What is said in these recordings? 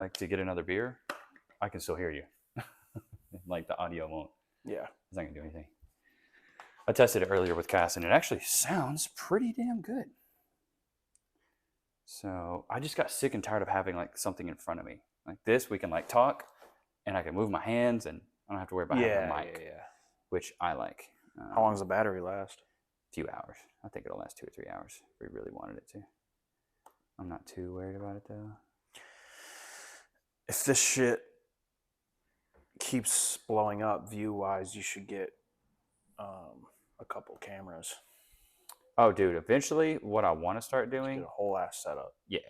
like to get another beer, I can still hear you. Like the audio won't. Yeah. It's not gonna do anything. I tested it earlier with Cass, and it actually sounds pretty damn good. So I just got sick and tired of having like something in front of me. Like this, we can like talk, and I can move my hands, and I don't have to worry about having a mic, which I like. How long does the battery last? A few hours. I think it'll last 2 or 3 hours if we really wanted it to. I'm not too worried about it though. If this shit keeps blowing up view-wise, you should get a couple cameras. Oh, dude, eventually what I want to start doing... Just get a whole ass setup. Yeah.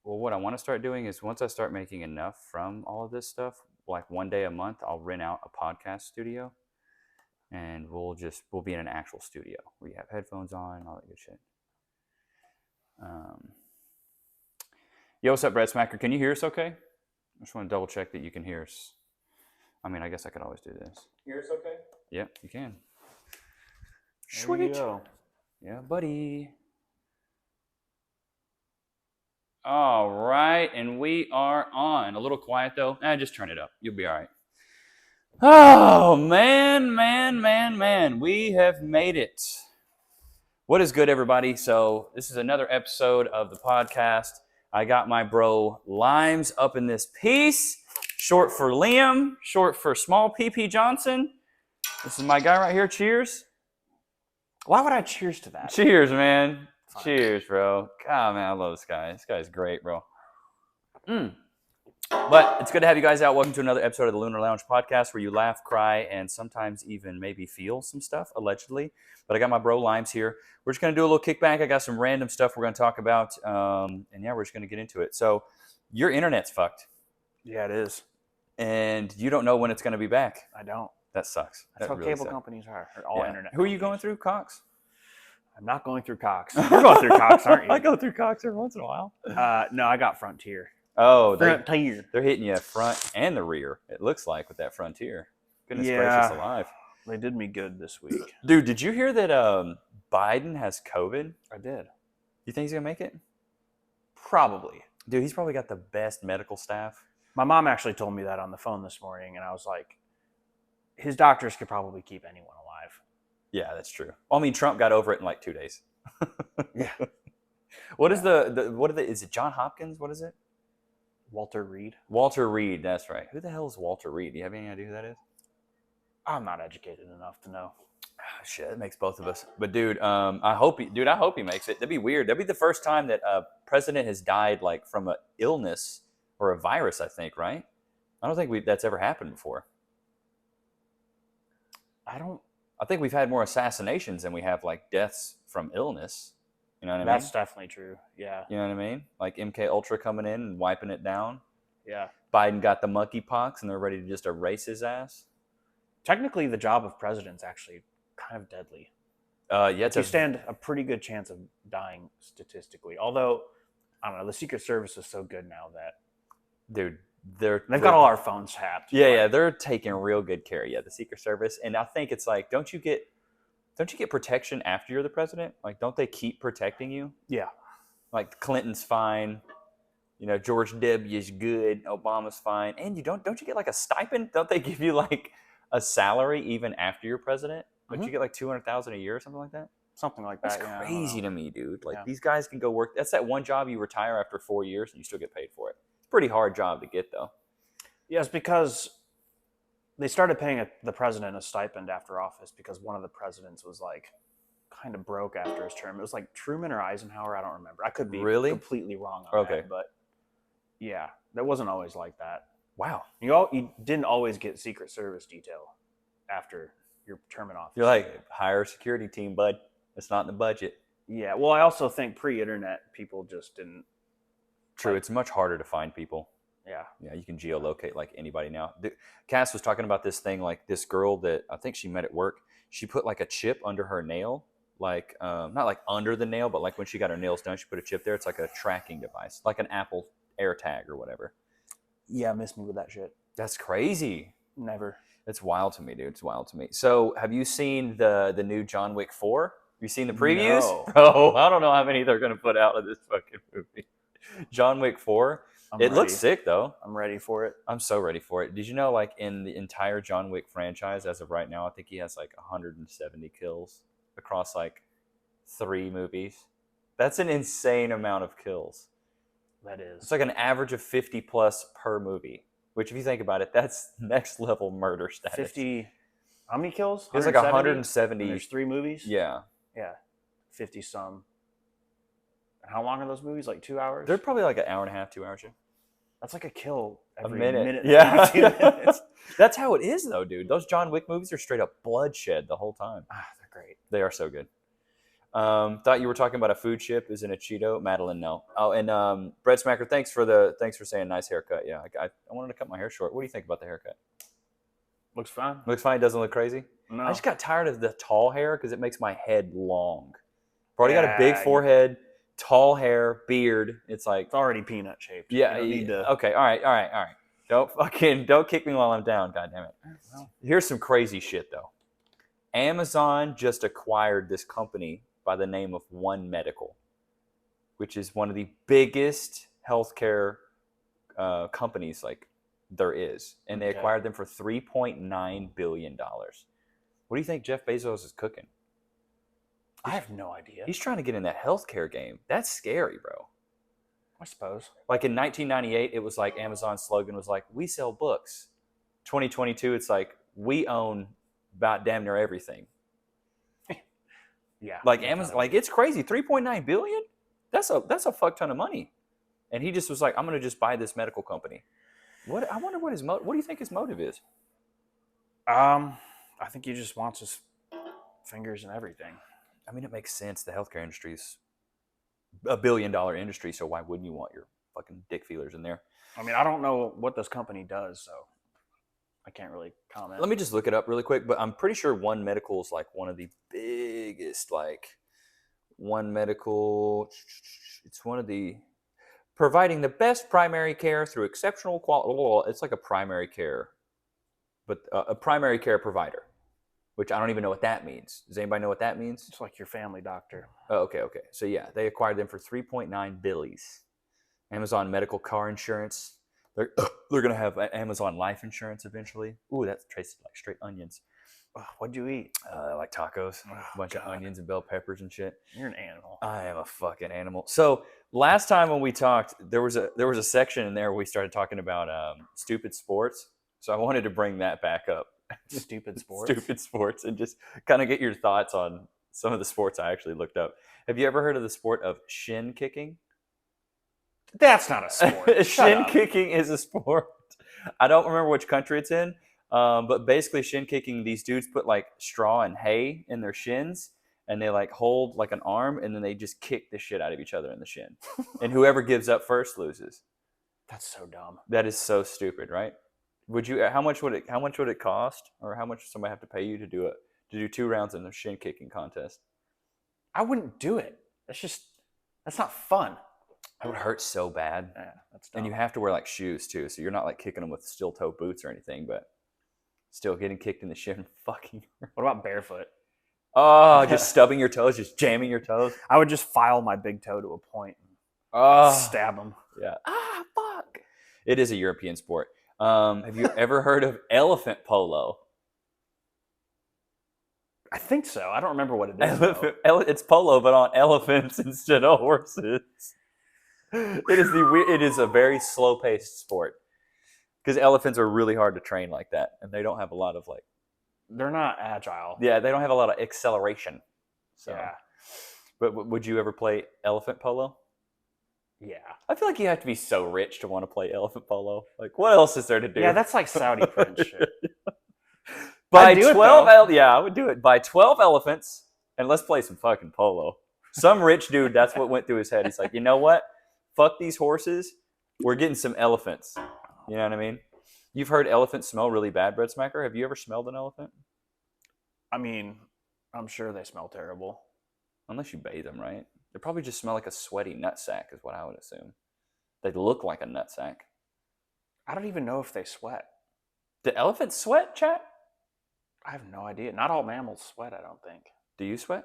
Well, what I want to start doing is once I start making enough from all of this stuff, like one day a month, I'll rent out a podcast studio. And we'll be in an actual studio where you have headphones on and all that good shit. Yo, what's up, Brett Smacker? Can you hear us okay? I just want to double check that you can hear us. I mean, I guess I could always do this. Hear us okay? Yep, you can. Sweet. Yeah, buddy. All right, and we are on. A little quiet, though. Just turn it up. You'll be all right. Oh, man. We have made it. What is good, everybody? So this is another episode of the podcast. I got my bro Limes up in this piece. Short for Liam. Short for Small PP Johnson. This is my guy right here. Cheers. Why would I cheers to that? Cheers, man. Fine. Cheers, bro. God, man, I love this guy. This guy's great, bro. But it's good to have you guys out. Welcome to another episode of the Lunar Lounge podcast where you laugh, cry, and sometimes even maybe feel some stuff, allegedly. But I got my bro Limes here. We're just going to do a little kickback. I got some random stuff we're going to talk about. And yeah, we're just going to get into it. So your internet's fucked. Yeah, it is. And you don't know when it's going to be back. I don't. That sucks. That's how really cable sucks. companies are. All internet. Who are you going through, Cox? I'm not going through Cox. You're going through Cox, aren't you? I go through Cox every once in a while. No, I got Frontier. Oh, Frontier. They're hitting you front and the rear, it looks like, with that Frontier. Goodness gracious alive. They did me good this week. Dude, did you hear that Biden has COVID? I did. You think he's going to make it? Probably. Dude, he's probably got the best medical staff. My mom actually told me that on the phone this morning, and I was like, his doctors could probably keep anyone alive. Yeah, that's true. Well, I mean, Trump got over it in like 2 days. Yeah. What is is it John Hopkins? What is it? Walter Reed. Walter Reed, that's right. Who the hell is Walter Reed? Do you have any idea who that is? I'm not educated enough to know. Shit, that makes both of us. But dude, I hope he makes it. That'd be weird. That'd be the first time that a president has died like from an illness or a virus, I think, right? I don't think that's ever happened before. I think we've had more assassinations than we have like deaths from illness. You know what I mean? That's definitely true. Yeah. You know what I mean? Like MK Ultra coming in and wiping it down. Yeah. Biden got the monkeypox and they're ready to just erase his ass. Technically, the job of president's actually kind of deadly. Yeah, you stand a pretty good chance of dying statistically. Although, I don't know, the Secret Service is so good now that, dude, they've got all our phones tapped. Yeah, they're taking real good care. Yeah, the Secret Service, and I think it's like, don't you get protection after you're the president? Like, don't they keep protecting you? Yeah. Like Clinton's fine, you know, George W.'s good, Obama's fine, and you don't you get like a stipend? Don't they give you like a salary even after you're president? Don't you get like $200,000 a year or something like that? Something like that. That's crazy to me, dude. Like these guys can go work. That's that one job you retire after 4 years and you still get paid for it. Pretty hard job to get though. Yes, because they started paying the president a stipend after office because one of the presidents was like kind of broke after his term. It was like Truman or Eisenhower. I don't remember. I could be completely wrong on that. But yeah, that wasn't always like that. Wow. You didn't always get Secret Service detail after your term in office. You're like, hire a security team, bud. It's not in the budget. Yeah. Well, I also think pre-internet people just didn't. True, it's much harder to find people. Yeah. Yeah, you can geolocate like anybody now. Cass was talking about this thing, like this girl that I think she met at work. She put like a chip under her nail, like not like under the nail, but like when she got her nails done, she put a chip there. It's like a tracking device, like an Apple AirTag or whatever. Yeah, miss me with that shit. That's crazy. Never. It's wild to me, dude. It's wild to me. So have you seen the new John Wick 4? Have you seen the previews? No. Bro, I don't know how many they're going to put out of this fucking movie. John Wick 4. It looks sick, though. I'm ready for it. I'm so ready for it. Did you know, like, in the entire John Wick franchise, as of right now, I think he has, like, 170 kills across, like, 3 movies. That's an insane amount of kills. That is. It's like an average of 50 plus per movie, which, if you think about it, that's next level murder status. 50. How many kills? It's like 170. And there's 3 movies? Yeah. Yeah. 50 some. And how long are those movies? Like 2 hours? They're probably like an hour and a half, 2 hours. That's like a kill every minute. Yeah. 2 minutes. That's how it is, though, dude. Those John Wick movies are straight up bloodshed the whole time. They're great. They are so good. Thought you were talking about a food chip. Is it a Cheeto? Madeline, no. Oh, and Bread Smacker, thanks for saying nice haircut. Yeah, I wanted to cut my hair short. What do you think about the haircut? Looks fine. Looks fine. Doesn't look crazy. No. I just got tired of the tall hair because it makes my head long. I've already got a big forehead, tall hair, beard. It's like it's already peanut shaped. Yeah. Okay. All right. Don't kick me while I'm down. God damn it. Well. Here's some crazy shit though. Amazon just acquired this company by the name of One Medical, which is one of the biggest healthcare companies like there is, and they acquired them for $3.9 billion. What do you think Jeff Bezos is cooking? I have no idea. He's trying to get in that healthcare game. That's scary, bro. I suppose. Like in 1998, it was like Amazon's slogan was like, we sell books. 2022, it's like, we own about damn near everything. Yeah. Like Amazon, like it's crazy. 3.9 billion? That's a fuck ton of money. And he just was like, I'm going to just buy this medical company. I wonder what what do you think his motive is? I think he just wants his fingers in everything. I mean, it makes sense. The healthcare industry is $1 billion industry, so why wouldn't you want your fucking dick feelers in there? I mean, I don't know what this company does, so I can't really comment. Let me just look it up really quick, but I'm pretty sure One Medical is like one of the biggest, like One Medical, it's one of the, providing the best primary care through exceptional quality. It's like a primary care, but a primary care provider, which I don't even know what that means. Does anybody know what that means? It's like your family doctor. Oh, okay. So yeah, they acquired them for $3.9 billion. Amazon medical car insurance. They're going to have Amazon life insurance eventually. Ooh, that tastes like straight onions. What'd you eat? Like tacos, a bunch of onions and bell peppers and shit. You're an animal. I am a fucking animal. So last time when we talked, there was a section in there where we started talking about stupid sports. So I wanted to bring that back up. Stupid sports? Stupid sports, and just kind of get your thoughts on some of the sports I actually looked up. Have you ever heard of the sport of shin kicking? That's not a sport. Shin kicking is a sport. I don't remember which country it's in, but basically shin kicking, these dudes put like straw and hay in their shins, and they like hold like an arm, and then they just kick the shit out of each other in the shin. And whoever gives up first loses. That's so dumb. That is so stupid, right? Would you? How much would it cost, or how much would somebody have to pay you to do 2 rounds in the shin kicking contest? I wouldn't do it. That's not fun. It would hurt so bad. Yeah, that's dumb. And you have to wear like shoes too, so you're not like kicking them with steel toe boots or anything, but still getting kicked in the shin fucking hurt. What about barefoot? Oh, just stubbing your toes, just jamming your toes. I would just file my big toe to a point and stab them. Yeah. Fuck. It is a European sport. Have you ever heard of elephant polo? I think so. I don't remember what it is. It's polo, but on elephants instead of horses. It is a very slow-paced sport because elephants are really hard to train like that, and they don't have a lot of like. They're not agile. Yeah, they don't have a lot of acceleration. So. Yeah. But would you ever play elephant polo? Yeah. I feel like you have to be so rich to want to play elephant polo. Like, what else is there to do? Yeah, that's like Saudi prince shit. Buy 12, I would do it. Buy 12 elephants, and let's play some fucking polo. Some rich dude, that's what went through his head. He's like, you know what? Fuck these horses. We're getting some elephants. You know what I mean? You've heard elephants smell really bad, Bread Smacker. Have you ever smelled an elephant? I mean, I'm sure they smell terrible. Unless you bathe them, right? They probably just smell like a sweaty nutsack is what I would assume. They look like a nutsack. I don't even know if they sweat. Do elephants sweat, chat? I have no idea. Not all mammals sweat, I don't think. Do you sweat?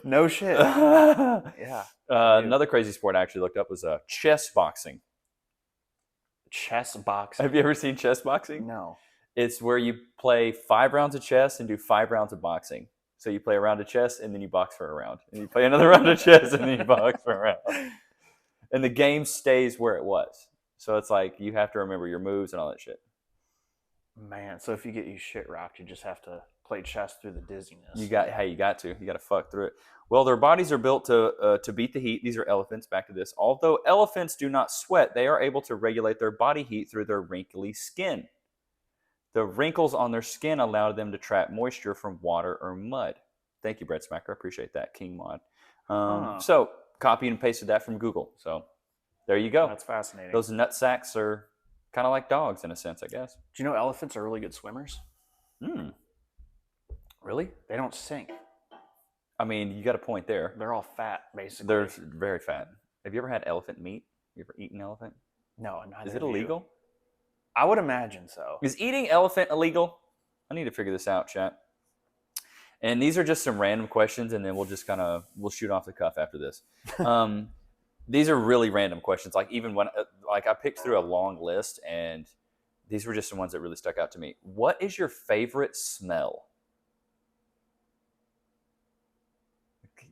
No shit. Yeah. Another crazy sport I actually looked up was chess boxing. Chess boxing. Have you ever seen chess boxing? No. It's where you play 5 rounds of chess and do 5 rounds of boxing. So you play a round of chess and then you box for a round. And you play another round of chess and then you box for a round. And the game stays where it was. So it's like you have to remember your moves and all that shit. Man, so if you get you shit rocked, you just have to play chess through the dizziness. You got to fuck through it. Well, their bodies are built to beat the heat. These are elephants. Back to this. Although elephants do not sweat, they are able to regulate their body heat through their wrinkly skin. The wrinkles on their skin allow them to trap moisture from water or mud. Thank you, Brett Smacker. I appreciate that, King Mod. So copied and pasted that from Google. So there you go. That's fascinating. Those nut sacks are kind of like dogs in a sense, I guess. Do you know elephants are really good swimmers? Really? They don't sink. I mean, you got a point there. They're all fat, basically. They're very fat. Have you ever had elephant meat? You ever eaten elephant? No, neither. Is it illegal? I would imagine so. Is eating elephant illegal? I need to figure this out, chat. And these are just some random questions, and then we'll just we'll shoot off the cuff after this. These are really random questions. Like even when I picked through a long list, and these were just some ones that really stuck out to me. What is your favorite smell?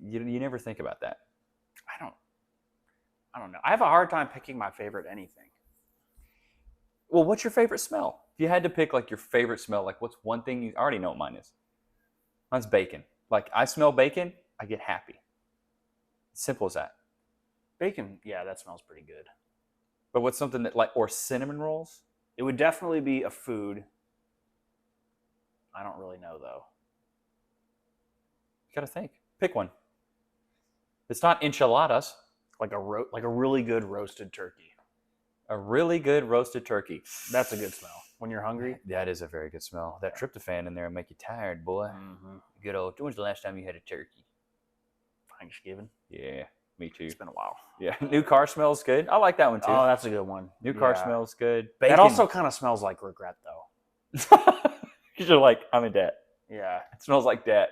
You never think about that. I don't know. I have a hard time picking my favorite anything. Well, what's your favorite smell? If you had to pick like your favorite smell, like what's one thing I already know what mine is. Mine's bacon. Like I smell bacon, I get happy. Simple as that. Bacon, yeah, that smells pretty good. But what's something that or cinnamon rolls? It would definitely be a food. I don't really know though. You gotta think. Pick one. It's not enchiladas. Like a really good roasted turkey. A really good roasted turkey. That's a good smell. When you're hungry? That is a very good smell. That tryptophan in there will make you tired, boy. Mm-hmm. Good old. When was the last time you had a turkey? Thanksgiving. Yeah, me too. It's been a while. Yeah, new car smells good. I like that one too. Oh, that's a good one. New car smells good. Bacon. That also kind of smells like regret, though. Because you're like, I'm in debt. Yeah. It smells like debt.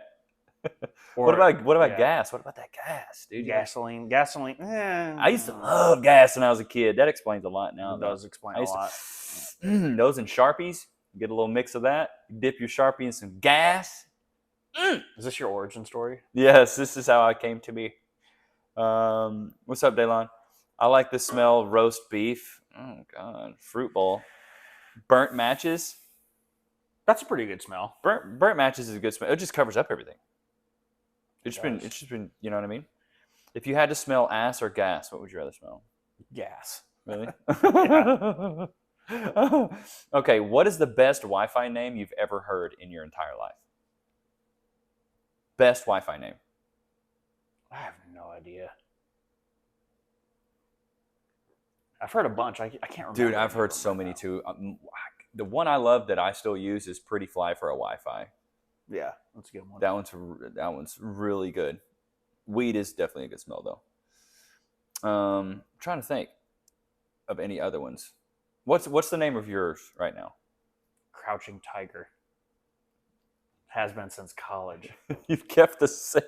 Or, what about gas? What about that gas, dude? Gasoline. I used to love gas when I was a kid. That explains a lot now. It does explain a lot. Those and Sharpies. Get a little mix of that. You dip your Sharpie in some gas. Is this your origin story? Yes, this is how I came to be. What's up, Daylon? I like the smell of roast beef. Oh, God. Fruit bowl. Burnt matches. That's a pretty good smell. Burnt matches is a good smell. It just covers up everything. It's just been, you know what I mean? If you had to smell ass or gas, what would you rather smell? Gas. Really? Okay, what is the best Wi-Fi name you've ever heard in your entire life? Best Wi-Fi name. I have no idea. I've heard a bunch. I can't remember. Dude, I've heard so many too. The one I love that I still use is Pretty Fly for a Wi-Fi. Yeah, that's a good one. That one's really good. Weed is definitely a good smell though. I'm trying to think of any other ones. What's the name of yours right now? Crouching Tiger. Has been since college. You've kept the same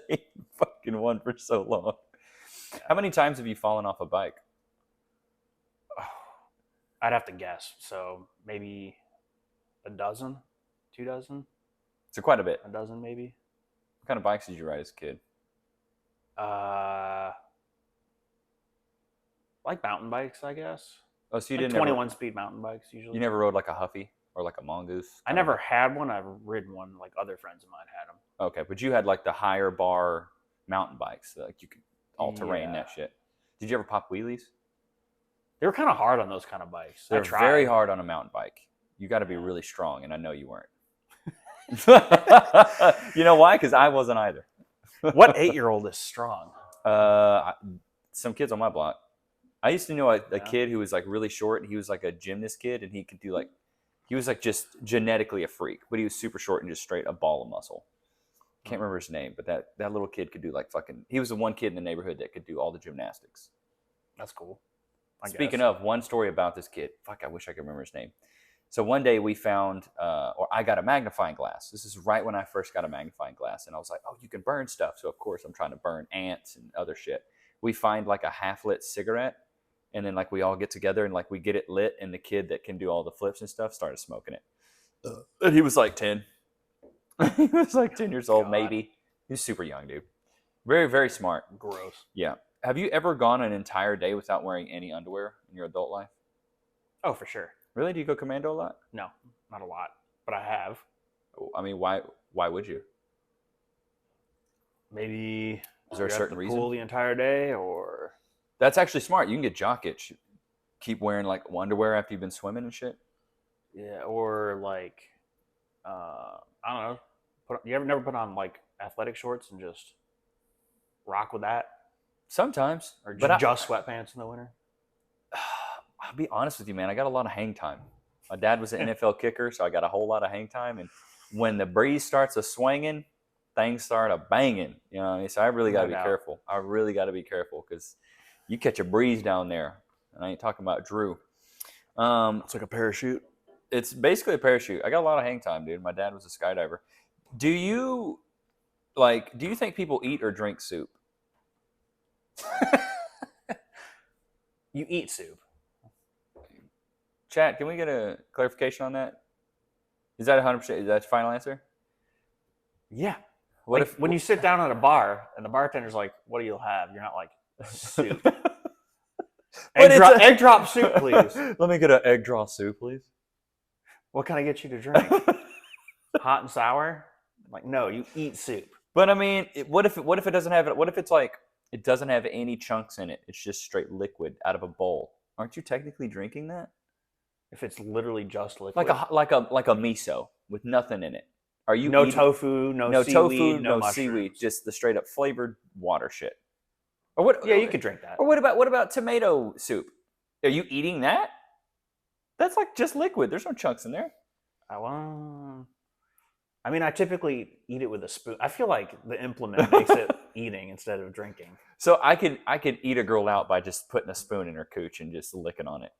fucking one for so long. Yeah. How many times have you fallen off a bike? I'd have to guess. So maybe a dozen, 2 dozen. So quite a bit. A dozen maybe. What kind of bikes did you ride as a kid? Like mountain bikes, I guess. Oh, so you like didn't 21 speed mountain bikes usually. You never rode like a Huffy or like a Mongoose? I never had one. I've ridden one. Like other friends of mine had them. Okay, but you had like the higher bar mountain bikes, like you could all terrain that shit. Did you ever pop wheelies? They were kind of hard on those kind of bikes. They're very hard on a mountain bike. You got to be really strong, and I know you weren't. You know why? Because I wasn't either. What 8-year-old is strong? Some kids on my block. I used to know a kid who was like really short, and he was like a gymnast kid, and he could do like, he was like just genetically a freak, but he was super short and just straight a ball of muscle. Can't remember his name, but that little kid could do like fucking, he was the one kid in the neighborhood that could do all the gymnastics. That's cool. Speaking of, one story about this kid. Fuck, I wish I could remember his name. So one day we found, or I got a magnifying glass. This is right when I first got a magnifying glass. And I was like, oh, you can burn stuff. So, of course, I'm trying to burn ants and other shit. We find like a half-lit cigarette. And then like we all get together and like we get it lit. And the kid that can do all the flips and stuff started smoking it. And he was like 10. He was like 10 years old, maybe. He's super young, dude. Very, very smart. Gross. Yeah. Have you ever gone an entire day without wearing any underwear in your adult life? Oh, for sure. Really? Do you go commando a lot? No, not a lot, but I have. I mean, why would you? Maybe is there a certain reason? Pool the entire day, or that's actually smart. You can get jock itch. Keep wearing like underwear after you've been swimming and shit. Yeah, or like I don't know. You ever never put on like athletic shorts and just rock with that? Sometimes, or just sweatpants in the winter. I'll be honest with you, man. I got a lot of hang time. My dad was an NFL kicker, so I got a whole lot of hang time. And when the breeze starts a swinging, things start a banging. You know what I mean? So I really got to be careful. I really got to be careful because you catch a breeze down there. And I ain't talking about Drew. It's like a parachute. It's basically a parachute. I got a lot of hang time, dude. My dad was a skydiver. Do you think people eat or drink soup? You eat soup. Chat, can we get a clarification on that? Is that 100%? Is that your final answer? Yeah. What if when you sit down at a bar and the bartender's like, "What do you have?" You're not like, "Soup." Egg drop soup, please. Let me get an egg drop soup, please. What can I get you to drink? Hot and sour? Like, no, you eat soup. But I mean, what if it doesn't have it? What if it's like it doesn't have any chunks in it? It's just straight liquid out of a bowl. Aren't you technically drinking that? If it's literally just liquid, like a miso with nothing in it. Are you no tofu, no seaweed, no seaweed, just the straight up flavored water shit? Or what? Yeah, you could drink that. Or what about tomato soup? Are you eating that? That's like just liquid. There's no chunks in there. I mean, I typically eat it with a spoon. I feel like the implement makes it eating instead of drinking. So I could eat a girl out by just putting a spoon in her cooch and just licking on it.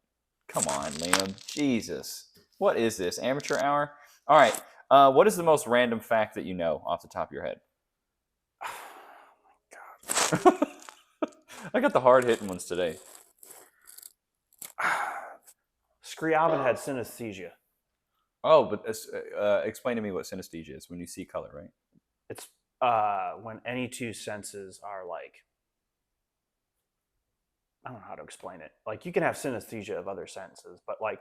Come on, Liam. Jesus. What is this? Amateur hour? All right. What is the most random fact that you know off the top of your head? Oh, my God. I got the hard-hitting ones today. Scriabin had synesthesia. Oh, but explain to me what synesthesia is when you see color, right? It's when any two senses are like, I don't know how to explain it. Like, you can have synesthesia of other senses, but like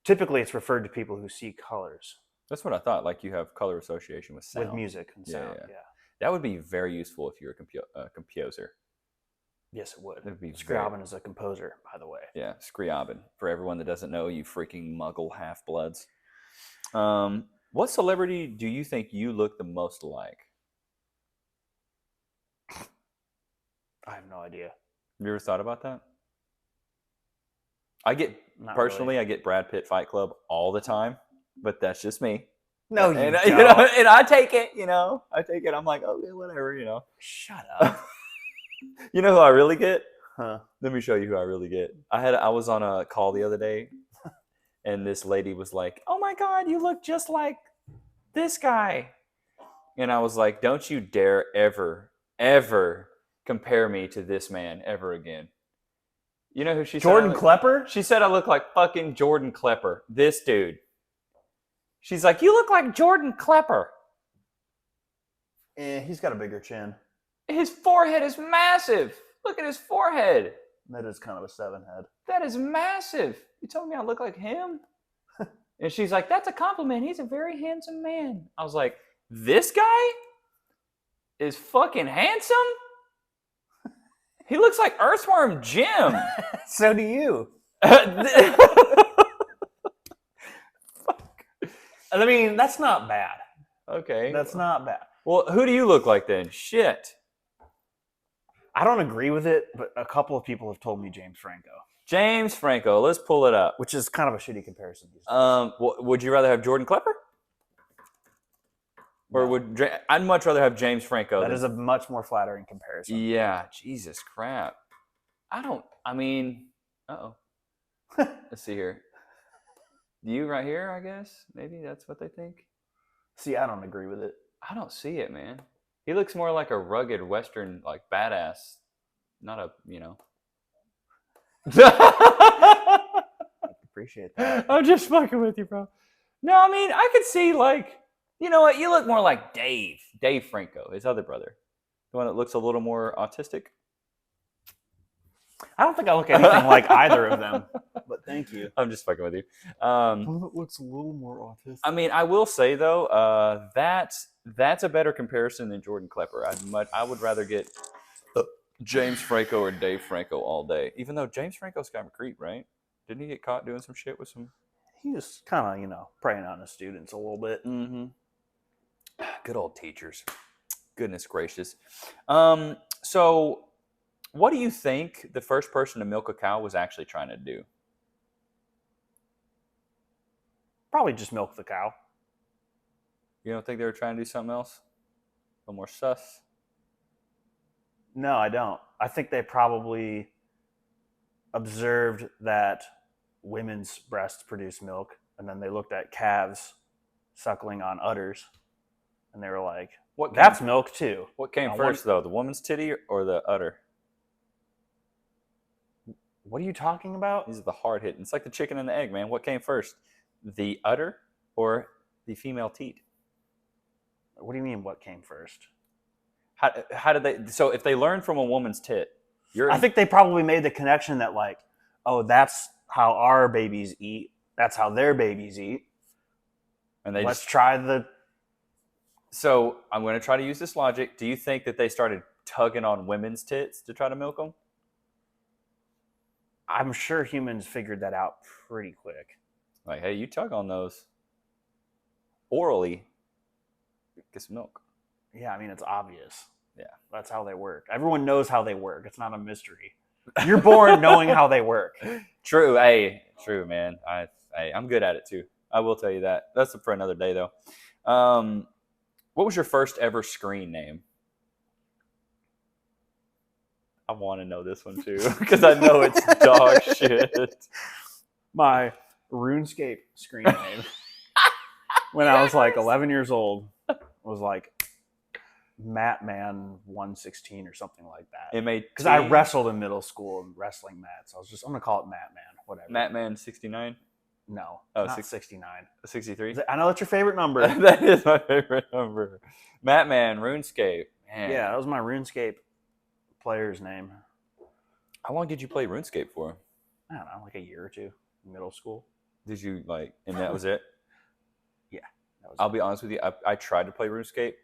typically it's referred to people who see colors. That's what I thought. Like, you have color association with sound. With music and sound, yeah. That would be very useful if you're a composer. Yes, it would. It would be Scriabin is a composer, by the way. Yeah, Scriabin. For everyone that doesn't know, you freaking muggle half-bloods. What celebrity do you think you look the most like? I have no idea. Have you ever thought about that? I get Brad Pitt Fight Club all the time, but that's just me. No, you don't. And I take it, I take it. I'm like, okay, whatever, Shut up. You know who I really get? Huh? Let me show you who I really get. I was on a call the other day, and this lady was like, "Oh my God, you look just like this guy." And I was like, "Don't you dare ever compare me to this man ever again." You know who she said? Jordan Klepper? She said I look like fucking Jordan Klepper. This dude. She's like, "You look like Jordan Klepper." He's got a bigger chin. His forehead is massive. Look at his forehead. That is kind of a 7 head. That is massive. You told me I look like him? And she's like, "That's a compliment. He's a very handsome man." I was like, "This guy is fucking handsome? He looks like Earthworm Jim." So do you. I mean, that's not bad. Okay. That's not bad. Well, who do you look like then? Shit. I don't agree with it, but a couple of people have told me James Franco. James Franco. Let's pull it up. Which is kind of a shitty comparison. Would you rather have Jordan Klepper? Or I'd much rather have James Franco. That is a much more flattering comparison. Yeah. Jesus crap. Uh-oh. Let's see here. You right here, I guess. Maybe that's what they think. See, I don't agree with it. I don't see it, man. He looks more like a rugged Western, like badass. Not a, Appreciate that. I'm just fucking with you, bro. No, I mean, I could see like, you know what? You look more like Dave Franco, his other brother, the one that looks a little more autistic. I don't think I look anything like either of them, but thank you. I'm just fucking with you. One that looks a little more autistic. I mean, I will say though, that's a better comparison than Jordan Klepper. I would rather get James Franco or Dave Franco all day. Even though James Franco's kind of a creep, right? Didn't he get caught doing some shit with some? He was kind of, preying on his students a little bit. Mm-hmm. Good old teachers. Goodness gracious. So, what do you think the first person to milk a cow was actually trying to do? Probably just milk the cow. You don't think they were trying to do something else? A little more sus? No, I don't. I think they probably observed that women's breasts produce milk, and then they looked at calves suckling on udders, and they were like, that's milk too. What came first, though? The woman's titty or the udder? What are you talking about? These are the hard hitting. It's like the chicken and the egg, man. What came first? The udder or the female teat? What do you mean, what came first? How did they... So if they learned from a woman's tit... I think they probably made the connection that like, oh, that's how our babies eat. That's how their babies eat. And let's try the... So I'm going to try to use this logic. Do you think that they started tugging on women's tits to try to milk them? I'm sure humans figured that out pretty quick. Like, hey, you tug on those orally, get some milk. Yeah, I mean, it's obvious. Yeah. That's how they work. Everyone knows how they work. It's not a mystery. You're born knowing how they work. True. Hey, true, man. I'm good at it, too. I will tell you that. That's for another day, though. What was your first ever screen name? I want to know this one, too, because I know it's dog shit. My RuneScape screen name when I was like 11 years old was like Matman 116 or something like that. Because I wrestled in middle school and wrestling mats. I'm gonna call it Matman, whatever. Matman 69? No, not 69. 63? I know that's your favorite number. That is my favorite number. Matman, RuneScape. Man. Yeah, that was my RuneScape player's name. How long did you play RuneScape for? I don't know, like a year or two in middle school. Did you and that was it? Yeah. I'll be honest with you. I tried to play RuneScape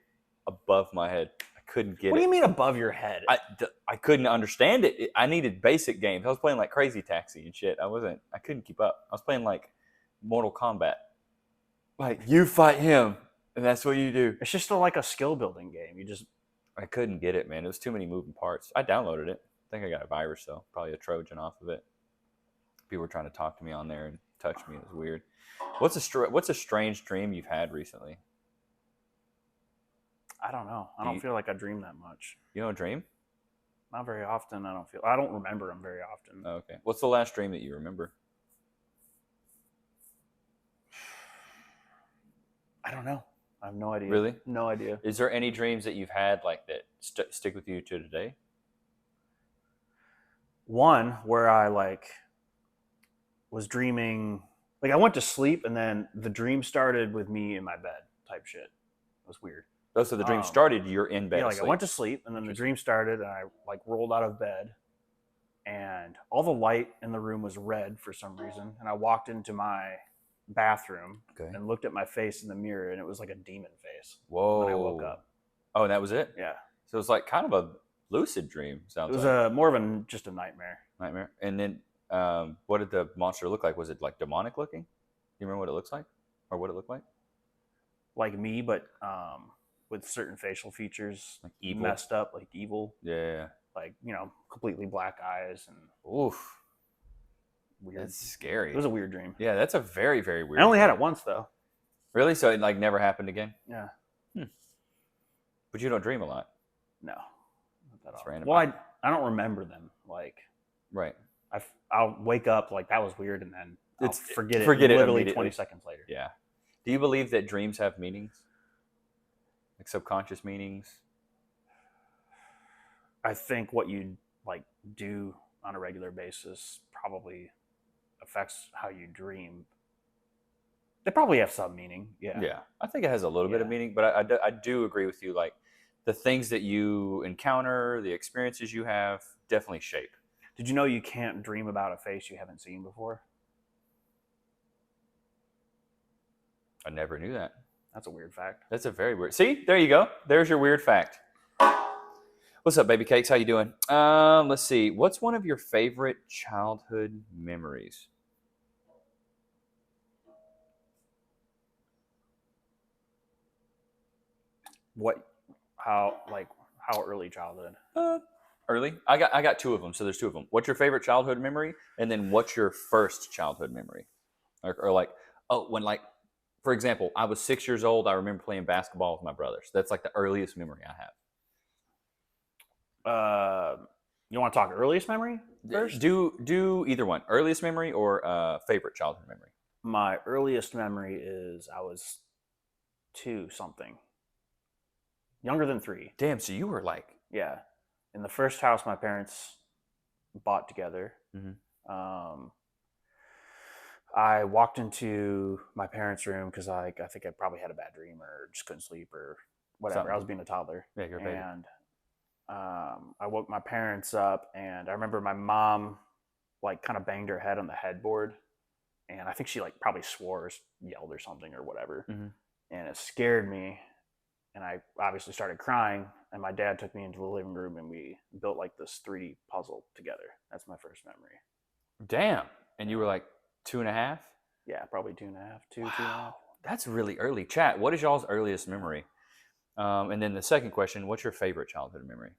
above my head. I couldn't get it. What do you mean above your head? I couldn't understand it. I needed basic games. I was playing like Crazy Taxi and shit. I couldn't keep up. I was playing like Mortal Kombat. Like, you fight him, and that's what you do. It's just like a skill building game. I couldn't get it, man. It was too many moving parts. I downloaded it. I think I got a virus, though. Probably a Trojan off of it. People were trying to talk to me on there and touch me. It was weird. What's a strange dream you've had recently? I don't know. I don't feel like I dream that much. You don't dream? Not very often. I don't remember them very often. Okay. What's the last dream that you remember? I don't know. I have no idea. Really? No idea. Is there any dreams that you've had like that stick with you to today? One where I was dreaming, I went to sleep and then the dream started with me in my bed type shit. It was weird. Oh, so the dream started, you're in bed. Yeah, I went to sleep and then the dream started and I rolled out of bed and all the light in the room was red for some reason. And I walked into my bathroom and looked at my face in the mirror and it was like a demon face. Whoa. When I woke up. Oh, and that was it? Yeah. So it was like kind of a lucid dream, sounds like. It was more of just a nightmare. Nightmare. And then what did the monster look like? Was it like demonic looking? Do you remember what it looks like? Or what it looked like? Like me, but with certain facial features. Like evil? Messed up, like evil. Yeah. Like, completely black eyes. And oof. Weird. That's scary. It was a weird dream. Yeah, that's a very, very weird I only dream. had it once, though. Really? So it never happened again? Yeah. But you don't dream a lot. No. Not that That's often. random. Well, I don't remember them. Right. I'll wake up like that was weird, and then I'll forget it literally 20 seconds later. Yeah. Do you believe that dreams have meanings? Like subconscious meanings? I think what you like do on a regular basis probably affects how you dream. They probably have some meaning. Yeah. Yeah. I think it has a little bit of meaning, but I do agree with you. Like the things that you encounter, the experiences you have definitely shape. Did you know you can't dream about a face you haven't seen before? I never knew that. That's a weird fact. That's a very weird. See, there you go. There's your weird fact. What's up, baby cakes? How you doing? Let's see. What's one of your favorite childhood memories? How early childhood? Early. I got two of them. So there's two of them. What's your favorite childhood memory? And then what's your first childhood memory? Or like, for example, I was 6 years old. I remember playing basketball with my brothers. That's like the earliest memory I have. You want to talk earliest memory first? Do either one. Earliest memory or favorite childhood memory? My earliest memory is I was 2 something. Younger than 3. Damn, so you were like... Yeah. In the first house my parents bought together. Mm-hmm. I walked into my parents' room because I think I probably had a bad dream or just couldn't sleep or whatever. Something. I was being a toddler. Yeah, you're a baby. And I woke my parents up, and I remember my mom like kind of banged her head on the headboard, and I think she like probably swore or yelled or something or whatever. Mm-hmm. And it scared me, and I obviously started crying, and my dad took me into the living room, and we built like this 3D puzzle together. That's my first memory. Damn. And you were like 2.5? Yeah, probably 2.5, 2.5. Wow. That's really early. Chat, what is y'all's earliest memory? And then the second question, what's your favorite childhood memory?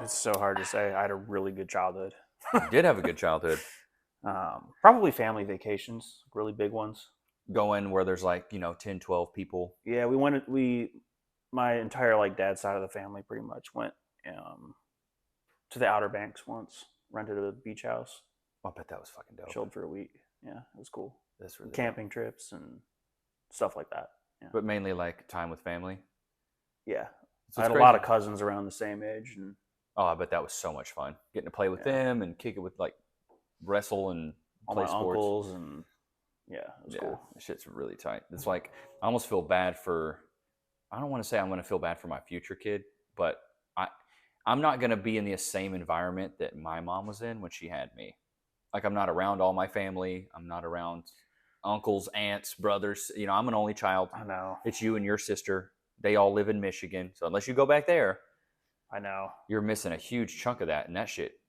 It's so hard to say. I had a really good childhood. You did have a good childhood. Probably family vacations, really big ones. Going where there's like, 10, 12 people. Yeah, my entire like dad's side of the family pretty much went to the Outer Banks once, rented a beach house. I bet that was fucking dope. Chilled for a week. Yeah, it was cool. That's really camping trips and stuff like that. Yeah. But mainly like time with family. Yeah, So I had crazy. A lot of cousins around the same age, and I bet that was so much fun. Getting to play with them and kick it with like wrestle and all play my sports. uncles, and it was cool. That shit's really tight. It's like I almost feel bad for. I don't want to say I'm going to feel bad for my future kid, but I'm not going to be in the same environment that my mom was in when she had me. Like I'm not around all my family. I'm not around uncles, aunts, brothers. I'm an only child. I know. It's you and your sister. They all live in Michigan. So unless you go back there, I know. You're missing a huge chunk of that and that shit,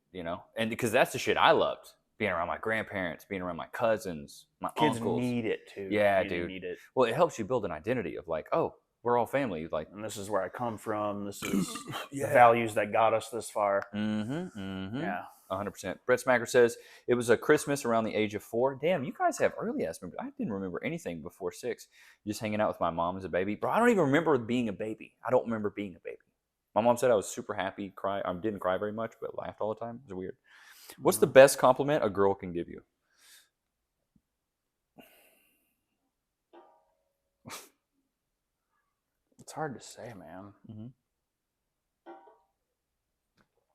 And because that's the shit I loved. Being around my grandparents, being around my cousins, my kids uncles. Need it too. Yeah, you dude. Need it. Well, it helps you build an identity of like, oh, we're all family. Like, and this is where I come from. This is the values that got us this far. Mm-hmm. Mm-hmm. Yeah. 100%. Brett Smacker says, it was a Christmas around the age of 4. Damn, you guys have early ass memories. I didn't remember anything before 6. Just hanging out with my mom as a baby. Bro, I don't even remember being a baby. I don't remember being a baby. My mom said I was super happy, I didn't cry very much, but laughed all the time. It was weird. What's the best compliment a girl can give you? It's hard to say, man. Mm-hmm.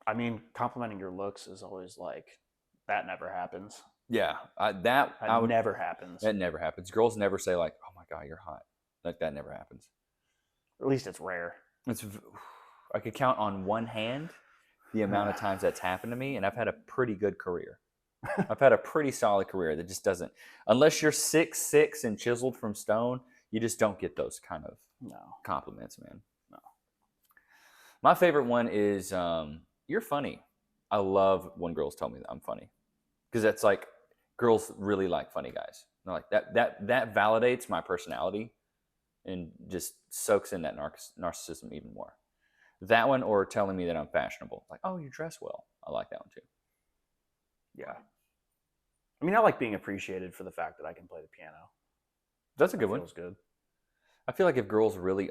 I mean, complimenting your looks is always like, that never happens. Yeah, that never happens. That never happens. Girls never say like, "Oh my god, you're hot." Like that never happens. Or at least it's rare. I could count on one hand the amount of times that's happened to me, and I've had a pretty good career. I've had a pretty solid career that just doesn't, unless you're 6'6" and chiseled from stone, you just don't get those kind of compliments, man. No. My favorite one is, "You're funny." I love when girls tell me that I'm funny, because that's like, girls really like funny guys. They're like that validates my personality and just soaks in that narcissism even more. That one, or telling me that I'm fashionable. Like, oh, you dress well. I like that one too. Yeah. I mean, I like being appreciated for the fact that I can play the piano. That's a good one. Feels good. I feel like if girls really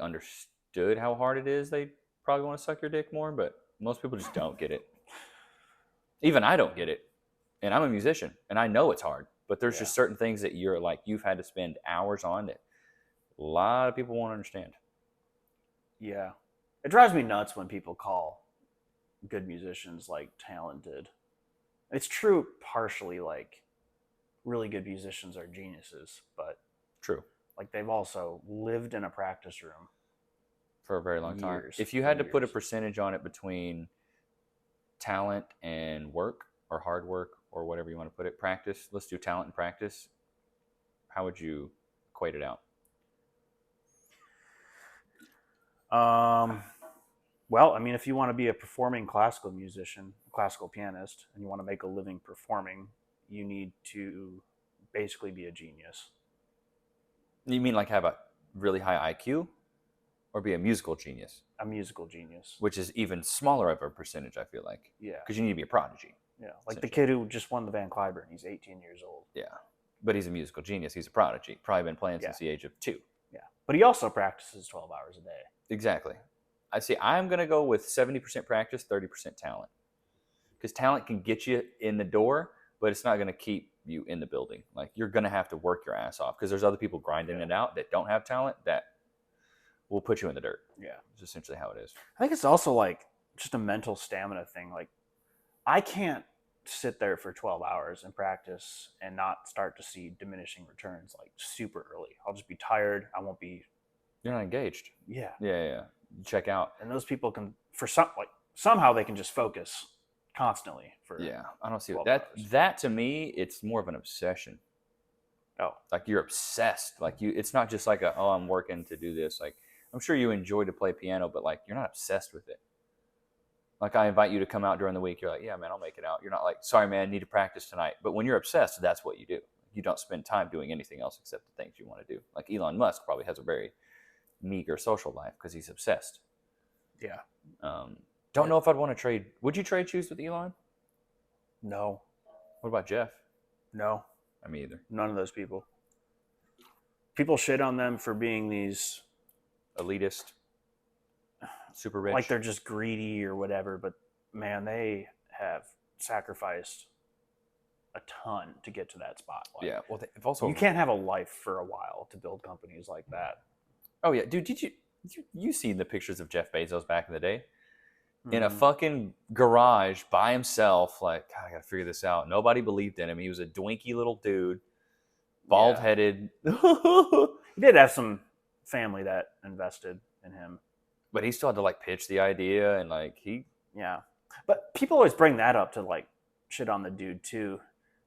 understood how hard it is, they probably want to suck your dick more, but most people just don't get it. Even I don't get it. And I'm a musician, and I know it's hard, but there's just certain things that you're like, you've had to spend hours on that a lot of people won't understand. Yeah. It drives me nuts when people call good musicians like talented. It's true partially, like really good musicians are geniuses, but true, like they've also lived in a practice room for a very long time. years, If you had to put a percentage on it between talent and work, or hard work, or whatever you want to put it, practice, let's do talent and practice, how would you equate it out? Well, I mean, if you want to be a performing classical musician, classical pianist, and you want to make a living performing, you need to basically be a genius. You mean like have a really high IQ, or be a musical genius? A musical genius. Which is even smaller of a percentage, I feel like. Yeah. Because you need to be a prodigy. Yeah, like the kid who just won the Van Cliburn. He's 18 years old. Yeah, but he's a musical genius. He's a prodigy. Probably been playing since the age of 2. Yeah, but he also practices 12 hours a day. Exactly. I see. I'm going to go with 70% practice, 30% talent. Because talent can get you in the door, but it's not going to keep you in the building. Like, you're going to have to work your ass off, because there's other people grinding it out that don't have talent that will put you in the dirt. Yeah. It's essentially how it is. I think it's also like just a mental stamina thing. Like, I can't sit there for 12 hours and practice and not start to see diminishing returns like super early. I'll just be tired. I won't be. You're not engaged. Yeah. Yeah. You check out. And those people can, somehow they can just focus constantly for. Yeah. I don't see that. That to me, it's more of an obsession. Oh. Like, you're obsessed. Like, it's not just like I'm working to do this. Like, I'm sure you enjoy to play piano, but like, you're not obsessed with it. Like, I invite you to come out during the week. You're like, yeah, man, I'll make it out. You're not like, sorry, man, I need to practice tonight. But when you're obsessed, that's what you do. You don't spend time doing anything else except the things you want to do. Like, Elon Musk probably has a very meager social life because he's obsessed. Yeah. Don't know if I'd want to trade. Would you trade shoes with Elon? No. What about Jeff? No. Me either. None of those people. People shit on them for being these elitist, super rich. Like they're just greedy or whatever, but man, they have sacrificed a ton to get to that spot. Like, yeah, well, they've also, you can't have a life for a while to build companies like that. Oh yeah, dude, did you see the pictures of Jeff Bezos back in the day? In a fucking garage by himself, like, God, I gotta figure this out. Nobody believed in him. He was a dwinky little dude, bald-headed. He did have some family that invested in him, but he still had to like pitch the idea, and like yeah. But people always bring that up to like shit on the dude too.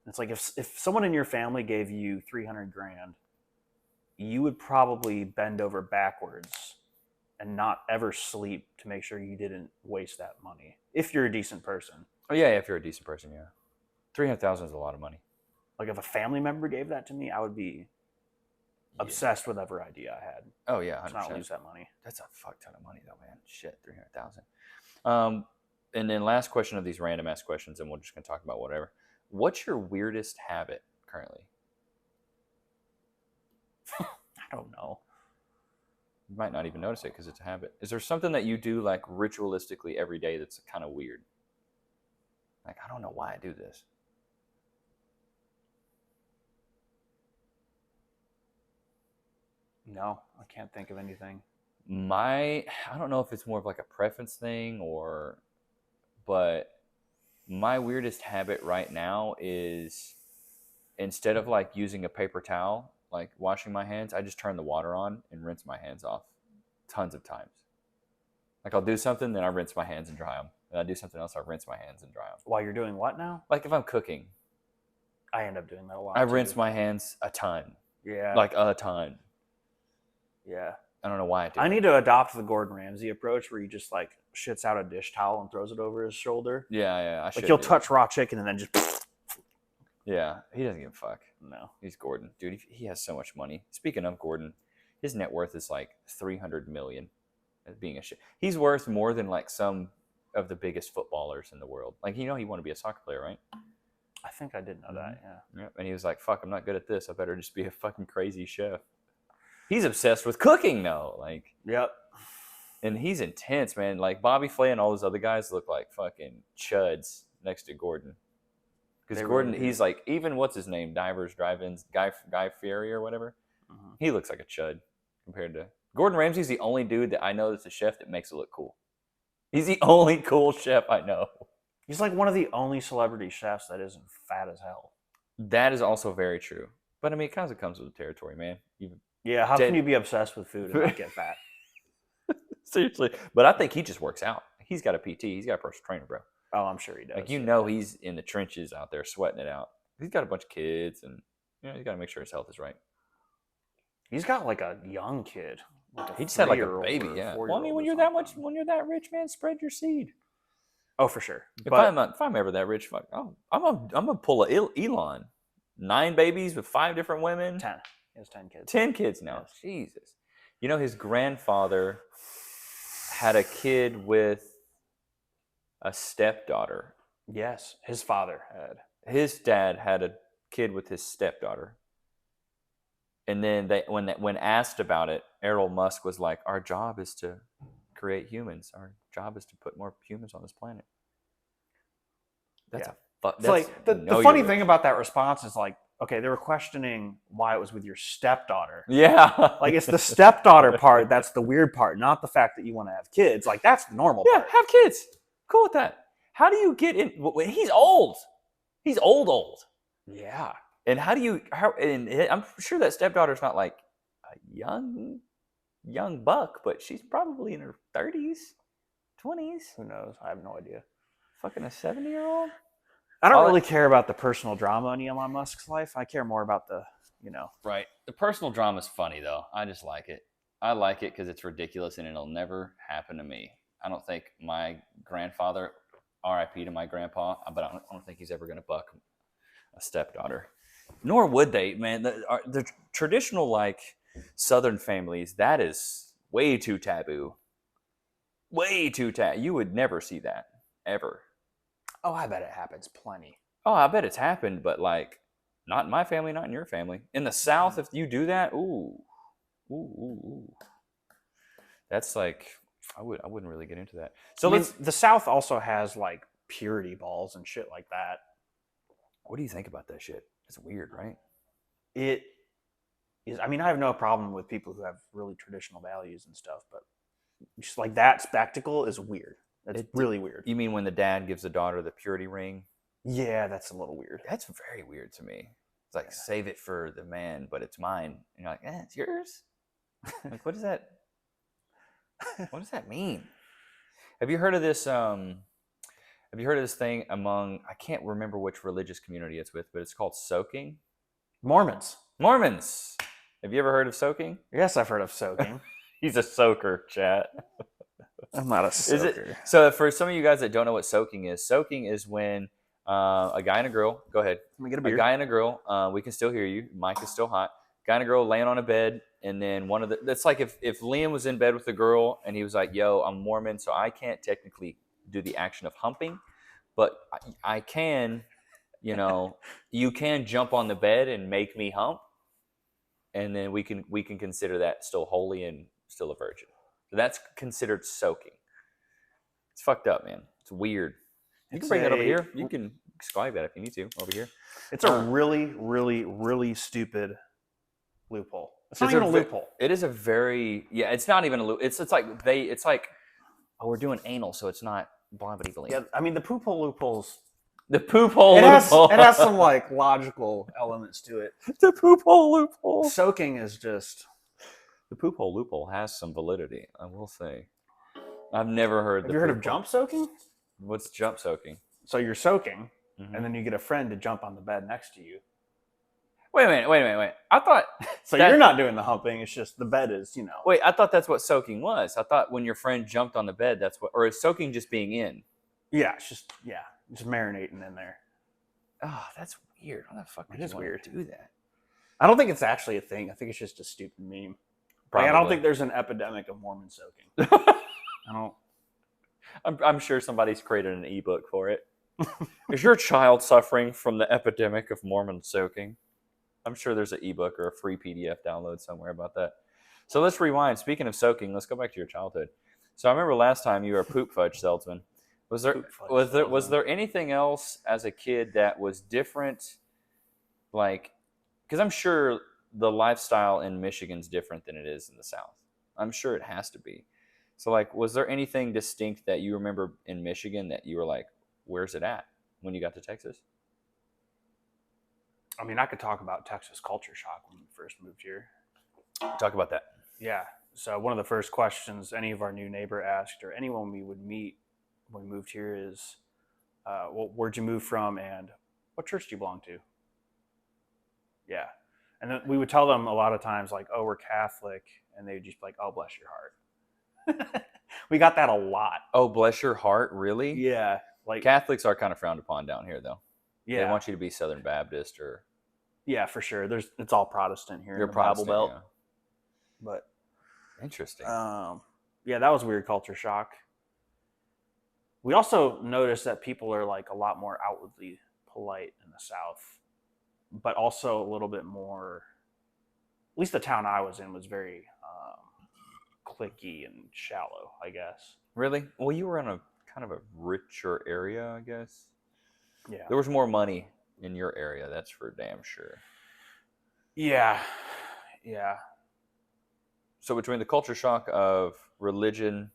It's like if someone in your family gave you $300,000, you would probably bend over backwards and not ever sleep to make sure you didn't waste that money. If you're a decent person. Oh yeah, if you're a decent person, yeah. 300,000 is a lot of money. Like if a family member gave that to me, I would be obsessed with every idea I had. Oh yeah, 100%. To not lose that money. That's a fuck ton of money though, man. Shit, 300,000. And then last question of these random ass questions, and we're just gonna talk about whatever. What's your weirdest habit currently? I don't know. You might not even notice it because it's a habit. Is there something that you do like ritualistically every day that's kind of weird? Like, I don't know why I do this. No, I can't think of anything. I don't know if it's more of like a preference thing but my weirdest habit right now is, instead of like using a paper towel, like washing my hands, I just turn the water on and rinse my hands off tons of times. Like, I'll do something, then I rinse my hands and dry them. And I do something else, I rinse my hands and dry them. While you're doing what now? Like if I'm cooking. I end up doing that a lot. I rinse my hands a ton. Yeah. Like a ton. Yeah. I don't know why I do. I need to adopt the Gordon Ramsay approach where he just like shits out a dish towel and throws it over his shoulder. Yeah. Like he'll touch raw chicken and then just. Yeah, he doesn't give a fuck. No. He's Gordon. Dude, he has so much money. Speaking of Gordon, his net worth is like $300 million. Being a shit. He's worth more than like some of the biggest footballers in the world. Like, you know, he wanted to be a soccer player, right? I think I did know that, yeah. Yep. And he was like, fuck, I'm not good at this. I better just be a fucking crazy chef. He's obsessed with cooking, though. Like, yep. And he's intense, man. Like Bobby Flay and all those other guys look like fucking chuds next to Gordon. Because Gordon, really he's like, even what's his name? Divers, Drive-Ins, Guy Fieri or whatever. He looks like a chud compared to Gordon Ramsay's the only dude that I know that's a chef that makes it look cool. He's the only cool chef I know. He's like one of the only celebrity chefs that isn't fat as hell. That is also very true. But I mean, it kind of comes with the territory, man. Yeah, how can you be obsessed with food and not get fat? Seriously. But I think he just works out. He's got a PT. He's got a personal trainer, bro. Oh, I'm sure he does. Like, you know, he's in the trenches out there sweating it out. He's got a bunch of kids, and he's got to make sure his health is right. He's got like a young kid. Like he just had like a baby, yeah. Well, I mean, when you're that rich, man, spread your seed. Oh, for sure. If I'm ever that rich, fuck, I'm gonna pull a Elon. 9 babies with 5 different women. 10. He has 10 kids. 10 kids now. Yes. Jesus. You know, his grandfather had a kid with a stepdaughter. Yes, his father had. His dad had a kid with his stepdaughter. And then when asked about it, Elon Musk was like, "Our job is to create humans. Our job is to put more humans on this planet." That's like the funny thing about that response is like, okay, they were questioning why it was with your stepdaughter. Yeah, like it's the stepdaughter part that's the weird part, not the fact that you want to have kids. Like that's the normal part. Have kids. Cool with that. How do you get in? He's old. He's old. Yeah. And and I'm sure that stepdaughter's not like a young buck, but she's probably in her 30s, 20s. Who knows? I have no idea. Fucking a 70-year-old? I don't really care about the personal drama in Elon Musk's life. I care more about the, Right. The personal drama is funny, though. I just like it. I like it because it's ridiculous and it'll never happen to me. I don't think my grandfather, RIP to my grandpa, but I don't think he's ever going to buck a stepdaughter. Nor would they, man. The traditional, like, Southern families, that is way too taboo. Way too taboo. You would never see that, ever. Oh, I bet it happens plenty. Oh, I bet it's happened, but, like, not in my family, not in your family. In the South, if you do that, ooh. That's like, I wouldn't really get into that. So the South also has, like, purity balls and shit like that. What do you think about that shit? It's weird, right? It is. I mean, I have no problem with people who have really traditional values and stuff, but just like that spectacle is weird. It's really weird. You mean when the dad gives the daughter the purity ring? Yeah, that's a little weird. That's very weird to me. It's like, save it for the man, but it's mine. And you're like, it's yours? Like, what does that mean? Have you heard of this? Have you heard of this thing among, I can't remember which religious community it's with, but it's called soaking? Mormons. Have you ever heard of soaking? Yes, I've heard of soaking. He's a soaker, chat. I'm not a soaker. So for some of you guys that don't know what soaking is when a guy and a girl, go ahead. Let me get a beer. A guy and a girl, we can still hear you. Mic is still hot. Guy and a girl laying on a bed, and then that's like if Liam was in bed with a girl and he was like, "Yo, I'm Mormon, so I can't technically do the action of humping, but I can, you can jump on the bed and make me hump, and then we can consider that still holy and still a virgin." So that's considered soaking. It's fucked up, man. It's weird. You can bring that over here. You can describe that if you need to over here. It's a really, really, really stupid loophole. It's not even a loophole. It is a very it's not even a loophole. It's like oh, we're doing anal, so it's not blah blah blah. Yeah, I mean the poop hole loopholes. The poop hole loophole. It has some like logical elements to it. The poop hole loophole. Soaking is just. The poop hole loophole has some validity, I will say. I've never heard. Have you heard of jump soaking? What's jump soaking? So you're soaking, and then you get a friend to jump on the bed next to you. Wait a minute. I thought... So you're not doing the humping, it's just the bed is, Wait, I thought that's what soaking was. I thought when your friend jumped on the bed, that's what... Or is soaking just being in? Yeah, it's just marinating in there. Oh, that's weird. How the fuck would you want to do that? I don't think it's actually a thing. I think it's just a stupid meme. Like, I don't think there's an epidemic of Mormon soaking. I'm sure somebody's created an ebook for it. Is your child suffering from the epidemic of Mormon soaking? I'm sure there's an ebook or a free PDF download somewhere about that. So let's rewind. Speaking of soaking, let's go back to your childhood. So I remember last time you were a poop fudge salesman. Was there anything else as a kid that was different? Like, because I'm sure the lifestyle in Michigan's different than it is in the South. I'm sure it has to be. So, like, was there anything distinct that you remember in Michigan that you were like, where's it at when you got to Texas? I mean, I could talk about Texas culture shock when we first moved here. Talk about that. Yeah. So one of the first questions any of our new neighbor asked, or anyone we would meet when we moved here, is, well, where'd you move from and what church do you belong to? Yeah. And then we would tell them a lot of times, like, oh, we're Catholic. And they would just be like, oh, bless your heart. We got that a lot. Oh, bless your heart? Really? Yeah. Like Catholics are kind of frowned upon down here, though. Yeah. They want you to be Southern Baptist or... Yeah, for sure. It's all Protestant here You're in the Bible Belt. Yeah. But interesting. Yeah, that was a weird culture shock. We also noticed that people are like a lot more outwardly polite in the South, but also a little bit more, at least the town I was in was very cliquey and shallow, I guess. Really? Well, you were in a kind of a richer area, I guess. Yeah. There was more money in your area, that's for damn sure. Yeah. Yeah. So between the culture shock of religion,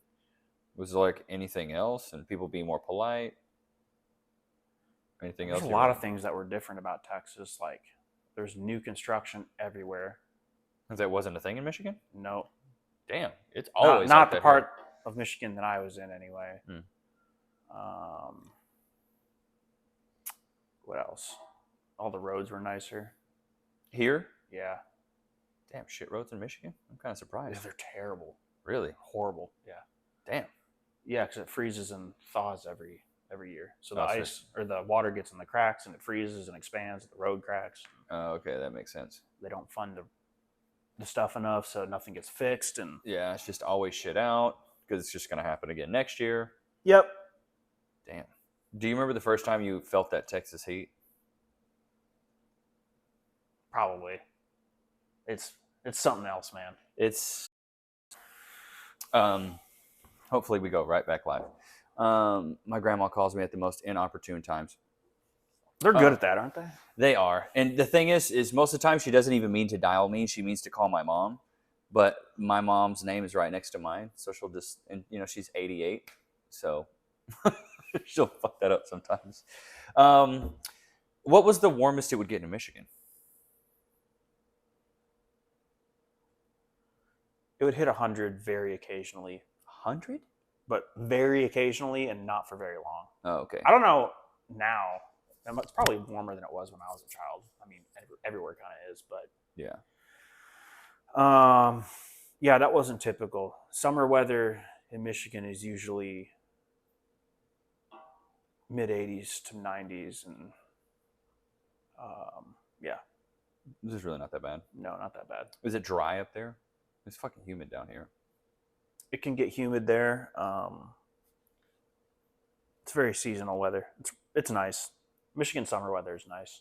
was there like anything else and people being more polite? Anything else? There's a lot of things that were different about Texas. Like, there's new construction everywhere. That wasn't a thing in Michigan? No. Damn. It's always not like the that part here. of Michigan that I was in anyway. What else? All the roads were nicer. Here? Yeah. Damn, shit roads in Michigan? I'm kind of surprised. Yeah, they're terrible. Really? Horrible. Yeah. Damn. Yeah, because it freezes and thaws every year. So the Oh, so ice or the water gets in the cracks and it freezes and expands. The road cracks. Oh, okay, that makes sense. They don't fund the stuff enough, so nothing gets fixed. And yeah, it's just always shit out because it's just going to happen again next year. Yep. Damn. Do you remember the first time you felt that Texas heat? Probably. It's something else, man. It's hopefully we go right back live. My grandma calls me at the most inopportune times. They're good at that, aren't they? They are. And the thing is most of the time she doesn't even mean to dial me. She means to call my mom. But my mom's name is right next to mine. So she'll just, and you know, she's 88. So she'll fuck that up sometimes. What was the warmest it would get in Michigan? It would hit 100 very occasionally. 100? But very occasionally and not for very long. Oh, okay. I don't know now. It's probably warmer than it was when I was a child. I mean, everywhere kind of is, but yeah. Yeah, that wasn't typical. Summer weather in Michigan is usually mid 80s to 90s, and yeah. This is really not that bad. No, not that bad. Is it dry up there? It's fucking humid down here. It can get humid there. It's very seasonal weather. It's nice. Michigan summer weather is nice.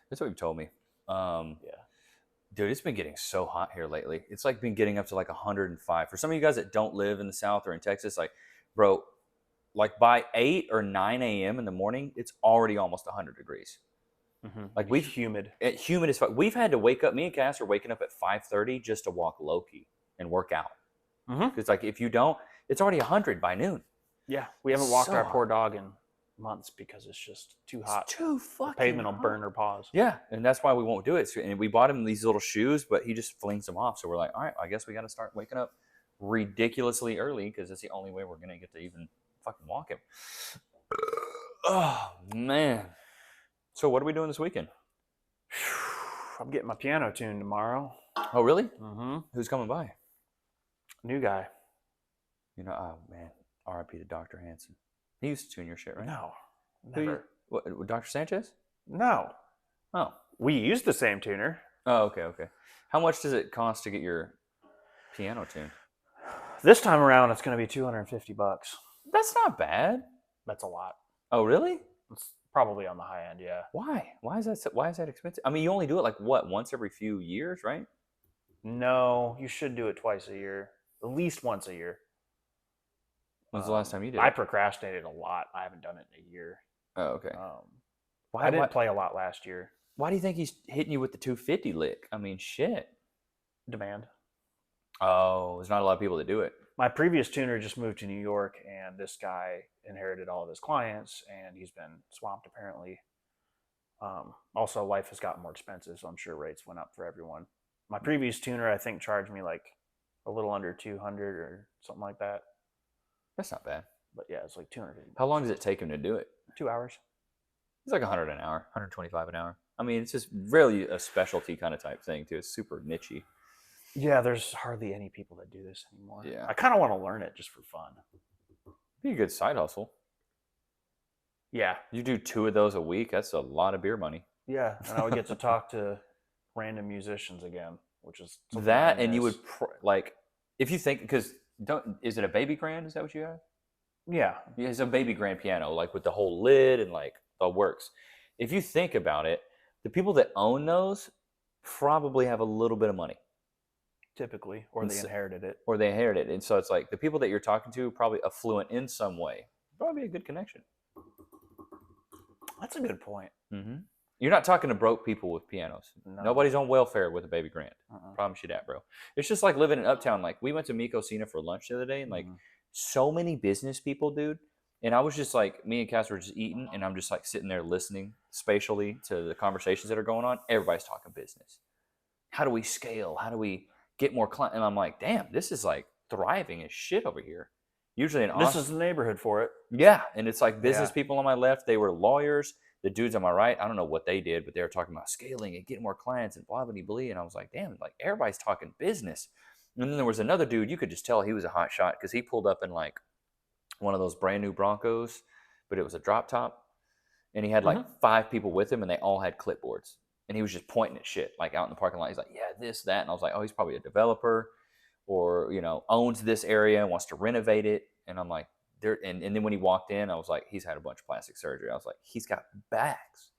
That's what you told me. Yeah. Dude, it's been getting so hot here lately. It's like been getting up to like 105. For some of you guys that don't live in the South or in Texas, like, bro, like by 8 or 9 a.m. in the morning, it's already almost 100 degrees. Mm-hmm. Like humid. Humid as fuck. We've had to wake up. Me and Cass are waking up at 5:30 just to walk low-key and work out. Because like if you don't, it's already 100 by noon. Yeah, we haven't walked So our poor hot. dog in months because it's just too hot. It's too fucking the pavement will hot. burn her paws. Yeah, and that's why we won't do it. So, and we bought him these little shoes, but he just flings them off. So we're like, all right, I guess we got to start waking up ridiculously early because it's the only way we're gonna get to even fucking walk him. Oh man. So what are we doing this weekend? I'm getting my piano tuned tomorrow. Oh really? Mm-hmm. Who's coming by? New guy. You know, oh man, R.I.P. to Dr. Hansen. He used to tune your shit, right? No, Who never. What, Dr. Sanchez? No. Oh. We used the same tuner. Oh, okay. How much does it cost to get your piano tuned? This time around, it's going to be $250. That's not bad. That's a lot. Oh, really? It's probably on the high end, yeah. Why? Why is that expensive? I mean, you only do it like what, once every few years, right? No, you should do it twice a year. At least once a year. When's the last time you did I it? procrastinated a lot. I haven't done it in a year. Oh, okay. I didn't play a lot last year. Why do you think he's hitting you with the 250 lick? I mean, shit. Demand. Oh, there's not a lot of people that do it. My previous tuner just moved to New York, and this guy inherited all of his clients, and he's been swamped apparently. Also, life has gotten more expensive, so I'm sure rates went up for everyone. My previous tuner, I think, charged me like a little under 200 or something like that. That's not bad. But yeah, it's like 250. How long does it take him to do it? 2 hours. It's like 100 an hour, 125 an hour. I mean, it's just really a specialty kind of type thing too. It's super nichey. Yeah, there's hardly any people that do this anymore. Yeah. I kind of want to learn it just for fun. Be a good side hustle. Yeah. You do 2 of those a week. That's a lot of beer money. Yeah, and I would get to talk to random musicians again, which is that, and you would like if you think because is it a baby grand? Is that what you have? Yeah. It's a baby grand piano, like with the whole lid and like the works. If you think about it, the people that own those probably have a little bit of money. Typically, or they inherited it. Or they inherited it. And so it's like the people that you're talking to probably affluent in some way. Probably a good connection. That's a good point. Mm-hmm. You're not talking to broke people with pianos. No. Nobody's on welfare with a baby grand. Promise you that, bro. It's just like living in Uptown. Like we went to Miko Cena for lunch the other day, and like so many business people, dude. And I was just like, me and Cass were just eating, and I'm just like sitting there listening spatially to the conversations that are going on. Everybody's talking business. How do we scale? How do we get more clients? And I'm like, damn, this is like thriving as shit over here. Usually in Austin, this is the neighborhood for it. Yeah, and it's like business people on my left. They were lawyers. The dudes on my right, I don't know what they did, but they were talking about scaling and getting more clients and blah, blah, blah. And I was like, damn, like everybody's talking business. And then there was another dude, you could just tell he was a hot shot because he pulled up in like one of those brand new Broncos, but it was a drop top. And he had like 5 people with him, and they all had clipboards. And he was just pointing at shit, like out in the parking lot. He's like, yeah, this, that. And I was like, oh, he's probably a developer or, you know, owns this area and wants to renovate it. And I'm like, and then when he walked in, I was like, he's had a bunch of plastic surgery. I was like, he's got bags.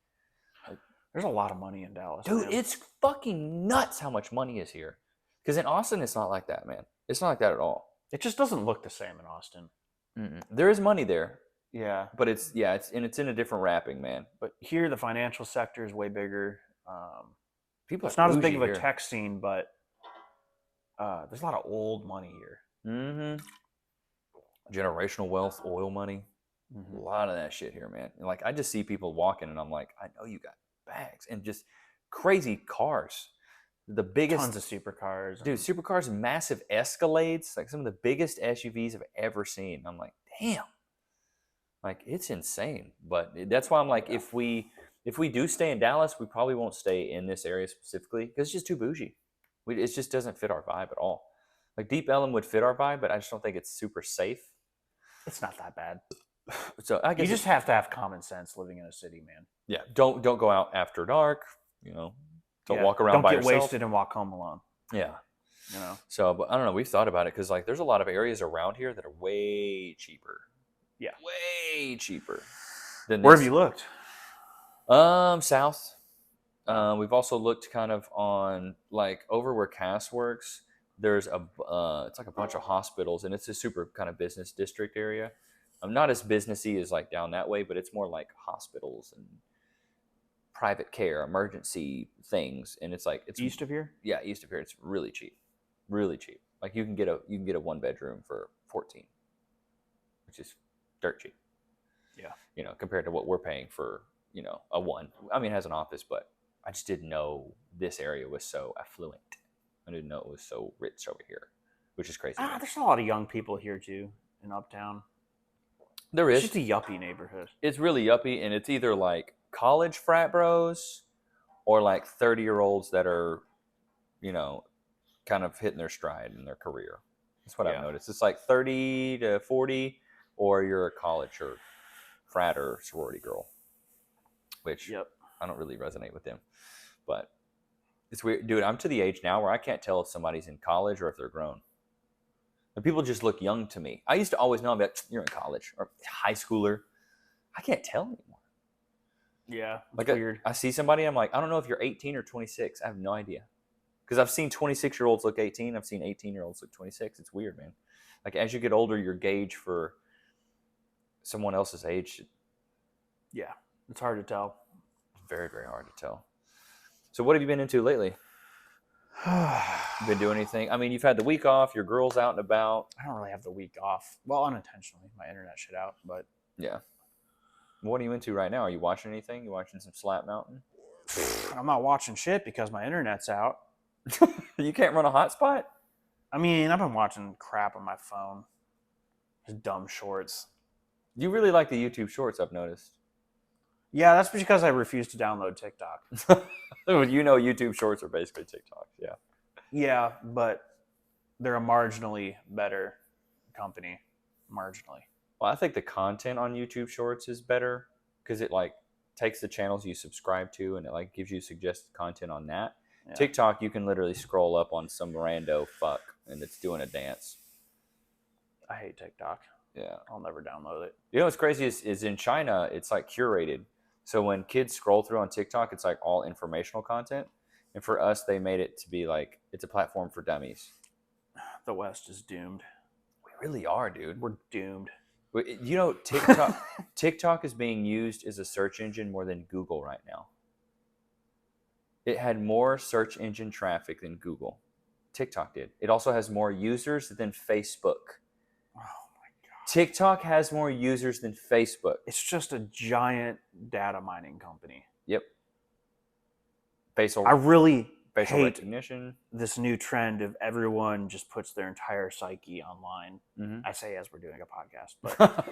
Like, there's a lot of money in Dallas. Dude, man. It's fucking nuts how much money is here. Because in Austin, it's not like that, man. It's not like that at all. It just doesn't look the same in Austin. There is money there. Yeah. But it's in a different wrapping, man. But here, the financial sector is way bigger. It's not as big of a tech scene, but there's a lot of old money here. Mm-hmm. Generational wealth, oil money, a lot of that shit here, man. And like I just see people walking, and I'm like, I know you got bags and just crazy cars. The biggest tons of supercars, dude. Supercars, massive Escalades, like some of the biggest SUVs I've ever seen. I'm like, damn, like it's insane. But that's why I'm like, if we do stay in Dallas, we probably won't stay in this area specifically because it's just too bougie. It just doesn't fit our vibe at all. Like Deep Ellum would fit our vibe, but I just don't think it's super safe. It's not that bad. So I guess you just have to have common sense living in a city, man. Yeah, don't go out after dark. You know, don't walk around by yourself. Don't get wasted and walk home alone. Yeah, you know. So, but I don't know. We've thought about it because like there's a lot of areas around here that are way cheaper. Yeah, way cheaper than Where have you looked? South. We've also looked kind of on like over where Cass works. There's it's like a bunch of hospitals, and it's a super kind of business district area. Not as businessy as like down that way, but it's more like hospitals and private care, emergency things. And it's like it's east of here. Yeah, east of here. It's really cheap, really cheap. Like you can get a 1-bedroom for $14, which is dirt cheap. Yeah, you know, compared to what we're paying for, you know, a one. I mean, it has an office, but I just didn't know this area was so affluent. I didn't know it was so rich over here, which is crazy. There's a lot of young people here too in Uptown. There is. It's just a yuppie neighborhood. It's really yuppie, and it's either like college frat bros or like 30-year-olds that are, you know, kind of hitting their stride in their career. That's what I've noticed. It's like 30 to 40, or you're a college or frat or sorority girl, which I don't really resonate with them. But it's weird. Dude, I'm to the age now where I can't tell if somebody's in college or if they're grown. And people just look young to me. I used to always know, I'm like, you're in college or high schooler. I can't tell anymore. Yeah, like weird. I see somebody, I'm like, I don't know if you're 18 or 26. I have no idea. Because I've seen 26-year-olds look 18. I've seen 18-year-olds look 26. It's weird, man. Like as you get older, your gauge for someone else's age. Yeah, it's hard to tell. Very, very hard to tell. So what have you been into lately? Been doing anything? I mean, you've had the week off. Your girl's out and about. I don't really have the week off. Well, unintentionally, my internet shit out, but yeah. What are you into right now? Are you watching anything? You watching some Slap Mountain? I'm not watching shit because my internet's out. You can't run a hotspot? I mean, I've been watching crap on my phone. Just dumb shorts. You really like the YouTube Shorts, I've noticed. Yeah, that's because I refuse to download TikTok. You know, YouTube Shorts are basically TikToks. Yeah. Yeah, but they're a marginally better company. Marginally. Well, I think the content on YouTube Shorts is better because it like takes the channels you subscribe to and it like gives you suggested content on that. Yeah. TikTok, you can literally scroll up on some rando fuck and it's doing a dance. I hate TikTok. Yeah. I'll never download it. You know what's crazy is in China, it's like curated. So when kids scroll through on TikTok, it's like all informational content. And for us, they made it to be like, it's a platform for dummies. The West is doomed. We really are, dude. We're doomed. You know, TikTok is being used as a search engine more than Google right now. It had more search engine traffic than Google. TikTok did. It also has more users than Facebook. Oh my God. TikTok has more users than Facebook. It's just a giant data mining company. Yep. I really facial hate recognition. This new trend of everyone just puts their entire psyche online. Mm-hmm. I say as we're doing a podcast, but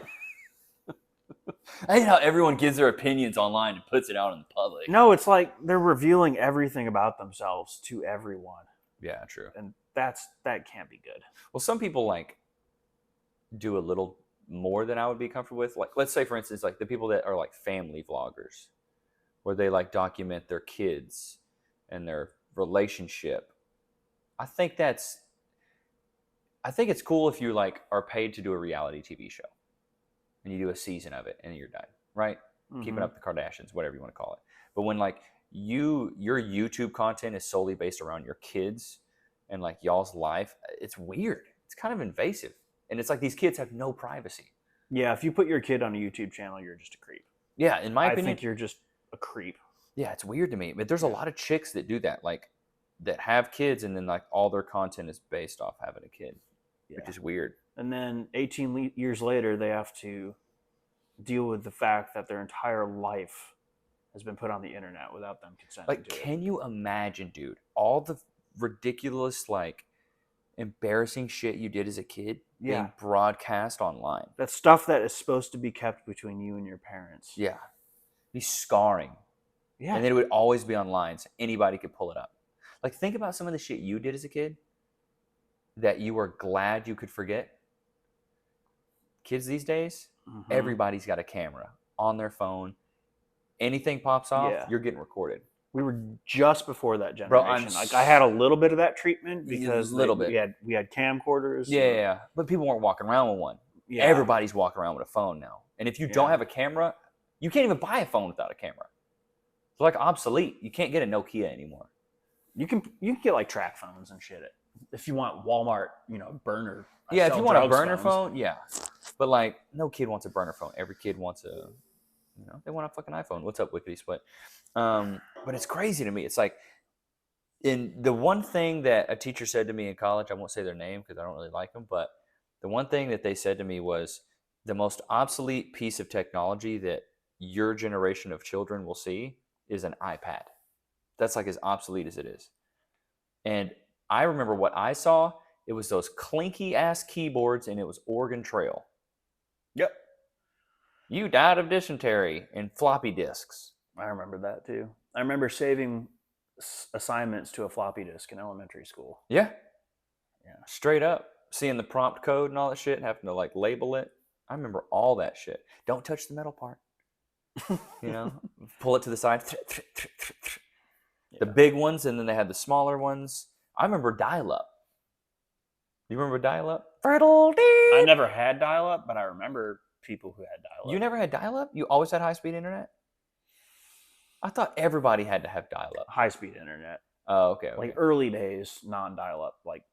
I hate how everyone gives their opinions online and puts it out in the public. No, it's like they're revealing everything about themselves to everyone. Yeah, true. And that can't be good. Well, some people like do a little more than I would be comfortable with. Like, let's say, for instance, like the people that are like family vloggers, where they like document their kids and their relationship. I think it's cool if you like are paid to do a reality TV show and you do a season of it and you're done, right? Mm-hmm. Keeping up the Kardashians, whatever you want to call it. But when like your YouTube content is solely based around your kids and like y'all's life, it's weird. It's kind of invasive. And it's like these kids have no privacy. Yeah, if you put your kid on a YouTube channel, you're just a creep. Yeah, in my opinion. I think you're just a creep. Yeah, it's weird to me. But there's a lot of chicks that do that, like that have kids and then like all their content is based off having a kid, which is weird. And then 18 years later, they have to deal with the fact that their entire life has been put on the internet without them consenting to it. Can you imagine, dude, all the ridiculous, like, embarrassing shit you did as a kid being broadcast online? That stuff that is supposed to be kept between you and your parents. Yeah. Be scarring. Yeah. And then it would always be online, so anybody could pull it up. Like, think about some of the shit you did as a kid that you were glad you could forget. Kids these days, everybody's got a camera on their phone. Anything pops off, you're getting recorded. We were just before that generation. Bro, I had a little bit of that treatment because we had camcorders. Yeah, but people weren't walking around with one. Yeah. Everybody's walking around with a phone now. And if you don't have a camera, you can't even buy a phone without a camera. It's like obsolete. You can't get a Nokia anymore. You can get like track phones and shit. If you want Walmart, burner. Yeah, if you want a burner phone, yeah. But like, no kid wants a burner phone. Every kid wants they want a fucking iPhone. What's up, Wickety Split? But it's crazy to me. It's like, in the one thing that a teacher said to me in college, I won't say their name because I don't really like them, but the one thing that they said to me was the most obsolete piece of technology that your generation of children will see is an iPad. That's like as obsolete as it is. And I remember what I saw. It was those clinky ass keyboards and it was Oregon Trail. Yep. You died of dysentery and floppy disks. I remember that too. I remember saving assignments to a floppy disk in elementary school. Yeah. Straight up. Seeing the prompt code and all that shit, having to like label it. I remember all that shit. Don't touch the metal part. Pull it to the side. The big ones, and then they had the smaller ones. I remember dial-up. You remember dial-up? I never had dial-up, but I remember people who had dial-up. You never had dial-up? You always had high-speed internet? I thought everybody had to have dial-up. High-speed internet. Oh, okay. Like early days, non-dial-up, like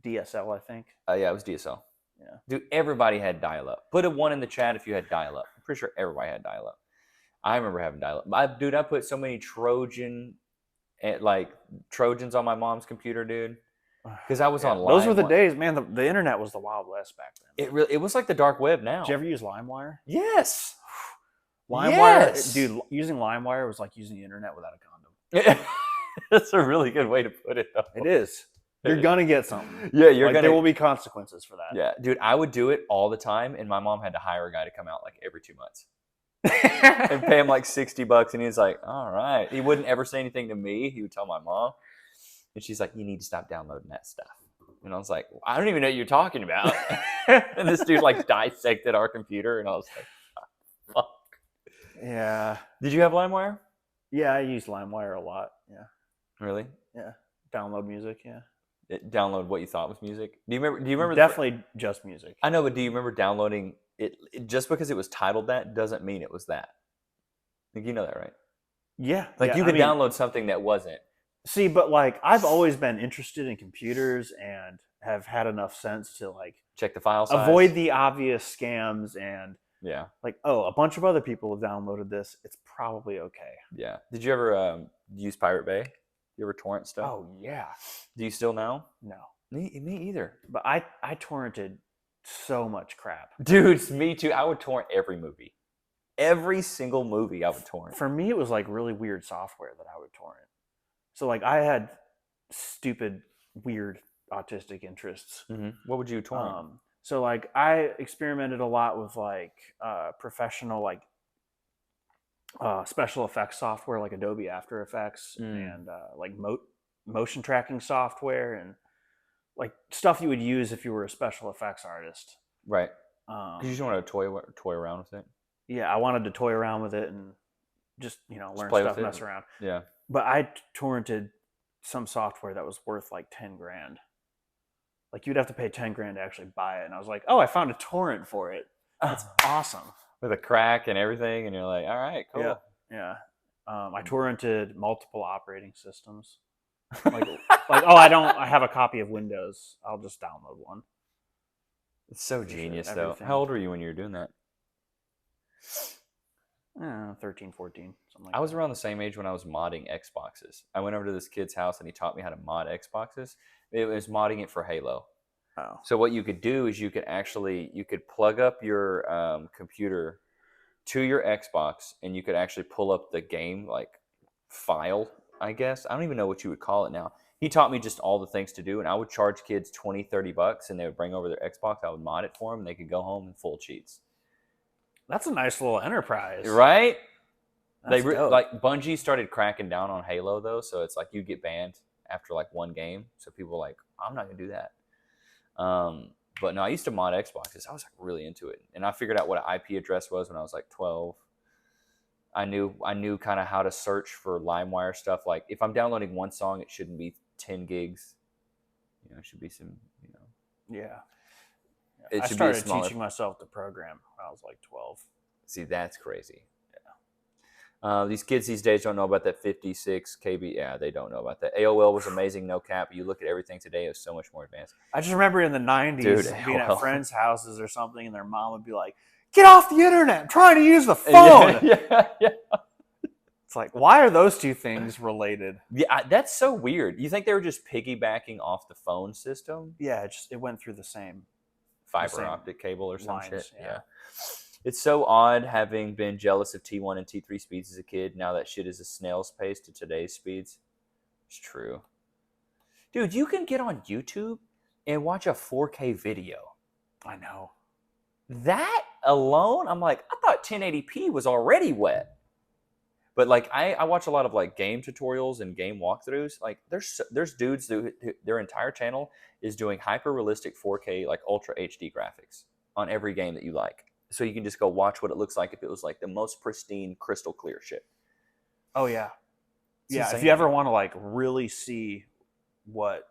DSL, I think. Yeah, it was DSL. Yeah. Dude, everybody had dial-up. Put a 1 in the chat if you had dial-up. I'm pretty sure everybody had dial-up. I remember having dial-up. I put so many Trojans on my mom's computer, dude. Because I was on Those were the LimeWire. days, man. The internet was the Wild West back then. It was like the dark web now. Did you ever use LimeWire? Yes. LimeWire, dude. Using LimeWire was like using the internet without a condom. That's a really good way to put it, though. It is. You're gonna get something. Yeah, there will be consequences for that. Yeah, dude, I would do it all the time, and my mom had to hire a guy to come out like every 2 months and pay him like $60, and he's like, "All right." He wouldn't ever say anything to me. He would tell my mom, and she's like, "You need to stop downloading that stuff." And I was like, "I don't even know what you're talking about." And this dude like dissected our computer, and I was like, "Fuck." Yeah. Did you have LimeWire? Yeah, I used LimeWire a lot. Yeah. Really? Yeah. Download music. Yeah. Download what you thought was music. Do you remember? Definitely just music. I know, but do you remember downloading it? Just because it was titled that doesn't mean it was that. I think you know that, right? Yeah. Like you could download something that wasn't. See, but like I've always been interested in computers and have had enough sense to like check the file size, avoid the obvious scams, and yeah, like, oh, a bunch of other people have downloaded this. It's probably okay. Yeah. Did you ever use Pirate Bay? You ever torrent stuff? Oh yeah. Do you still now? No. Me either. But I torrented so much crap. Dude, me too. I would torrent every movie. Every single movie I would torrent. For me, it was like really weird software that I would torrent. So like I had stupid, weird autistic interests. Mm-hmm. What would you torrent? So like I experimented a lot with like professional like special effects software like Adobe After Effects and like motion tracking software and like stuff you would use if you were a special effects artist. Right. Because you just wanted to toy around with it. Yeah, I wanted to toy around with it and just learn stuff, mess around. Yeah. But I torrented some software that was worth like 10 grand. Like you'd have to pay 10 grand to actually buy it, and I was like, oh, I found a torrent for it. That's awesome. With a crack and everything, and you're like, all right, cool. Yeah. I torrented multiple operating systems. Like, I have a copy of Windows. I'll just download one. It's so genius, though. How old were you when you were doing that? 13, 14, something like that. I was around the same age when I was modding Xboxes. I went over to this kid's house, and he taught me how to mod Xboxes. It was modding it for Halo. Oh. So what you could do is you could plug up your computer to your Xbox, and you could actually pull up the game like file, I guess. I don't even know what you would call it now. He taught me just all the things to do, and I would charge kids $20, $30, and they would bring over their Xbox. I would mod it for them, and they could go home in full cheats. That's a nice little enterprise, right? That's dope. Like Bungie started cracking down on Halo though, so it's like you get banned after like one game. So people were like, I'm not gonna do that. But no, I used to mod Xboxes. I was like really into it, and I figured out what an IP address was when I was like 12. I knew kind of how to search for LimeWire stuff. Like if I'm downloading one song, it shouldn't be 10 gigs. It should be some. Yeah. I started teaching myself to program when I was like 12. See, that's crazy. Yeah. These kids these days don't know about that 56 KB. Yeah, they don't know about that. AOL was amazing, no cap. You look at everything today, it's so much more advanced. I just remember in the 90s being AOL. at friends' houses or something, and their mom would be like, "Get off the internet! I'm trying to use the phone." Yeah. It's like, why are those two things related? Yeah, that's so weird. You think they were just piggybacking off the phone system? Yeah, it went through the same fiber optic cable or some shit. Yeah. It's so odd having been jealous of T1 and T3 speeds as a kid. Now that shit is a snail's pace to today's speeds. It's true. Dude, you can get on YouTube and watch a 4K video. I know. That alone, I'm like, I thought 1080p was already wet. But like I watch a lot of like game tutorials and game walkthroughs. Like there's dudes who their entire channel is doing hyper realistic 4K like ultra HD graphics on every game that you like. So you can just go watch what it looks like if it was like the most pristine, crystal clear shit. Oh yeah. It's yeah, insane. if you ever want to like really see what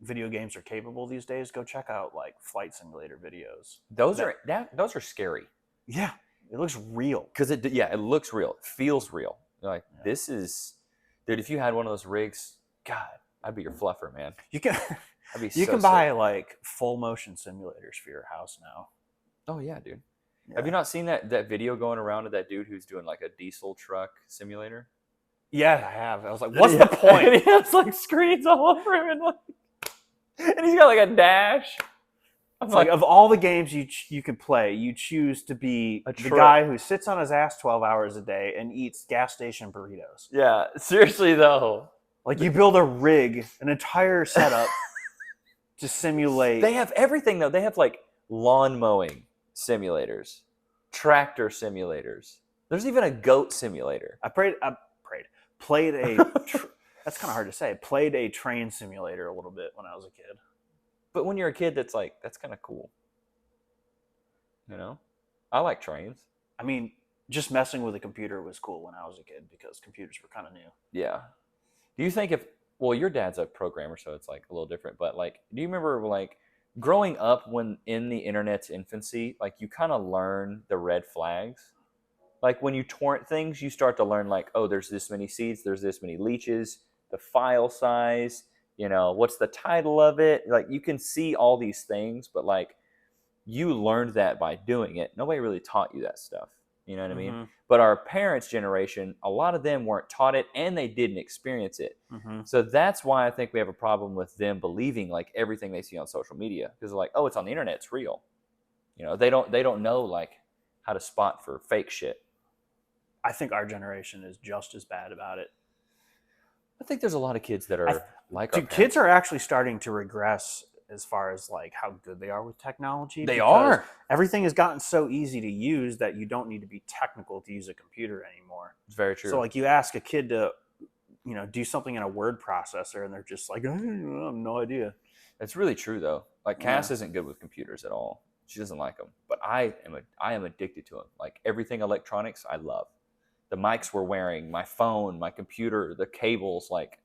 video games are capable these days, go check out like flight simulator videos. Those are scary. Yeah. It looks real. Because it looks real. It feels real. You're like, this is... Dude, if you had one of those rigs, God, I'd be your fluffer, man. You can... That'd be You so can sick. buy like full motion simulators for your house now. Oh yeah, dude. Yeah. Have you not seen that video going around of that dude who's doing like a diesel truck simulator? Yeah, I have. I was like, what's the point? And he has like screens all over him, and he's got like a dash. It's like of all the games you could play, you choose to be the guy who sits on his ass 12 hours a day and eats gas station burritos. Yeah, seriously though. Like you build a rig, an entire setup to simulate. They have everything though. They have like lawn mowing simulators, tractor simulators. There's even a goat simulator. Played a. That's kind of hard to say. Played a train simulator a little bit when I was a kid. But when you're a kid, that's kind of cool. You know, I like trains. I mean, just messing with a computer was cool when I was a kid because computers were kind of new. Yeah. Do you think your dad's a programmer, so it's like a little different, but like, do you remember like growing up when in the internet's infancy, like you kind of learn the red flags? Like when you torrent things, you start to learn like, oh, there's this many seeds, there's this many leeches, the file size, you know, what's the title of it? Like you can see all these things, but like you learned that by doing it. Nobody really taught you that stuff. You know what I mean? But our parents' generation, a lot of them weren't taught it and they didn't experience it. So that's why I think we have a problem with them believing like everything they see on social media. Because they're like, oh, it's on the internet, it's real. You know, they don't know like how to spot for fake shit. I think our generation is just as bad about it. I think there's a lot of kids that are like our parents. Kids are actually starting to regress as far as like how good they are with technology. They are. Everything has gotten so easy to use that you don't need to be technical to use a computer anymore. It's very true. So like you ask a kid to, you know, do something in a word processor and they're just like, I have no idea. It's really true though. Like Cass isn't good with computers at all. She doesn't like them. But I am addicted to them. Like everything electronics, I love. The mics we're wearing, my phone, my computer, the cables, like,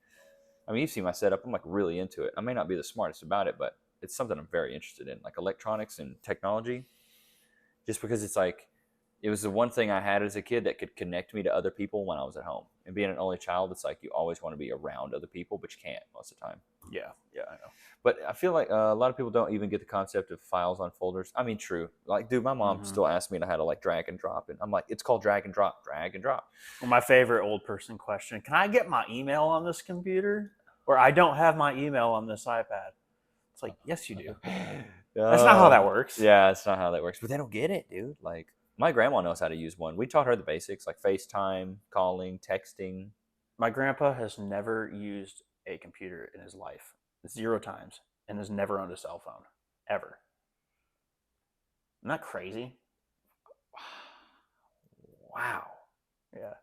I mean, you see my setup, I'm like really into it. I may not be the smartest about it, but it's something I'm very interested in, like electronics and technology, just because it's like, it was the one thing I had as a kid that could connect me to other people when I was at home. And being an only child, it's like you always want to be around other people, but you can't most of the time. Yeah, I know. But I feel like a lot of people don't even get the concept of files on folders. I mean, true. Like, dude, my mom still asks me how to like drag and drop. And I'm like, it's called drag and drop. Well, my favorite old person question, can I get my email on this computer? Or I don't have my email on this iPad. It's like, yes, you do. That's not how that works. Yeah, it's not how that works. But they don't get it, dude. Like, my grandma knows how to use one. We taught her the basics, like FaceTime, calling, texting. My grandpa has never used a computer in his life. 0 times. And has never owned a cell phone. Ever. Isn't that crazy? Wow. Yeah.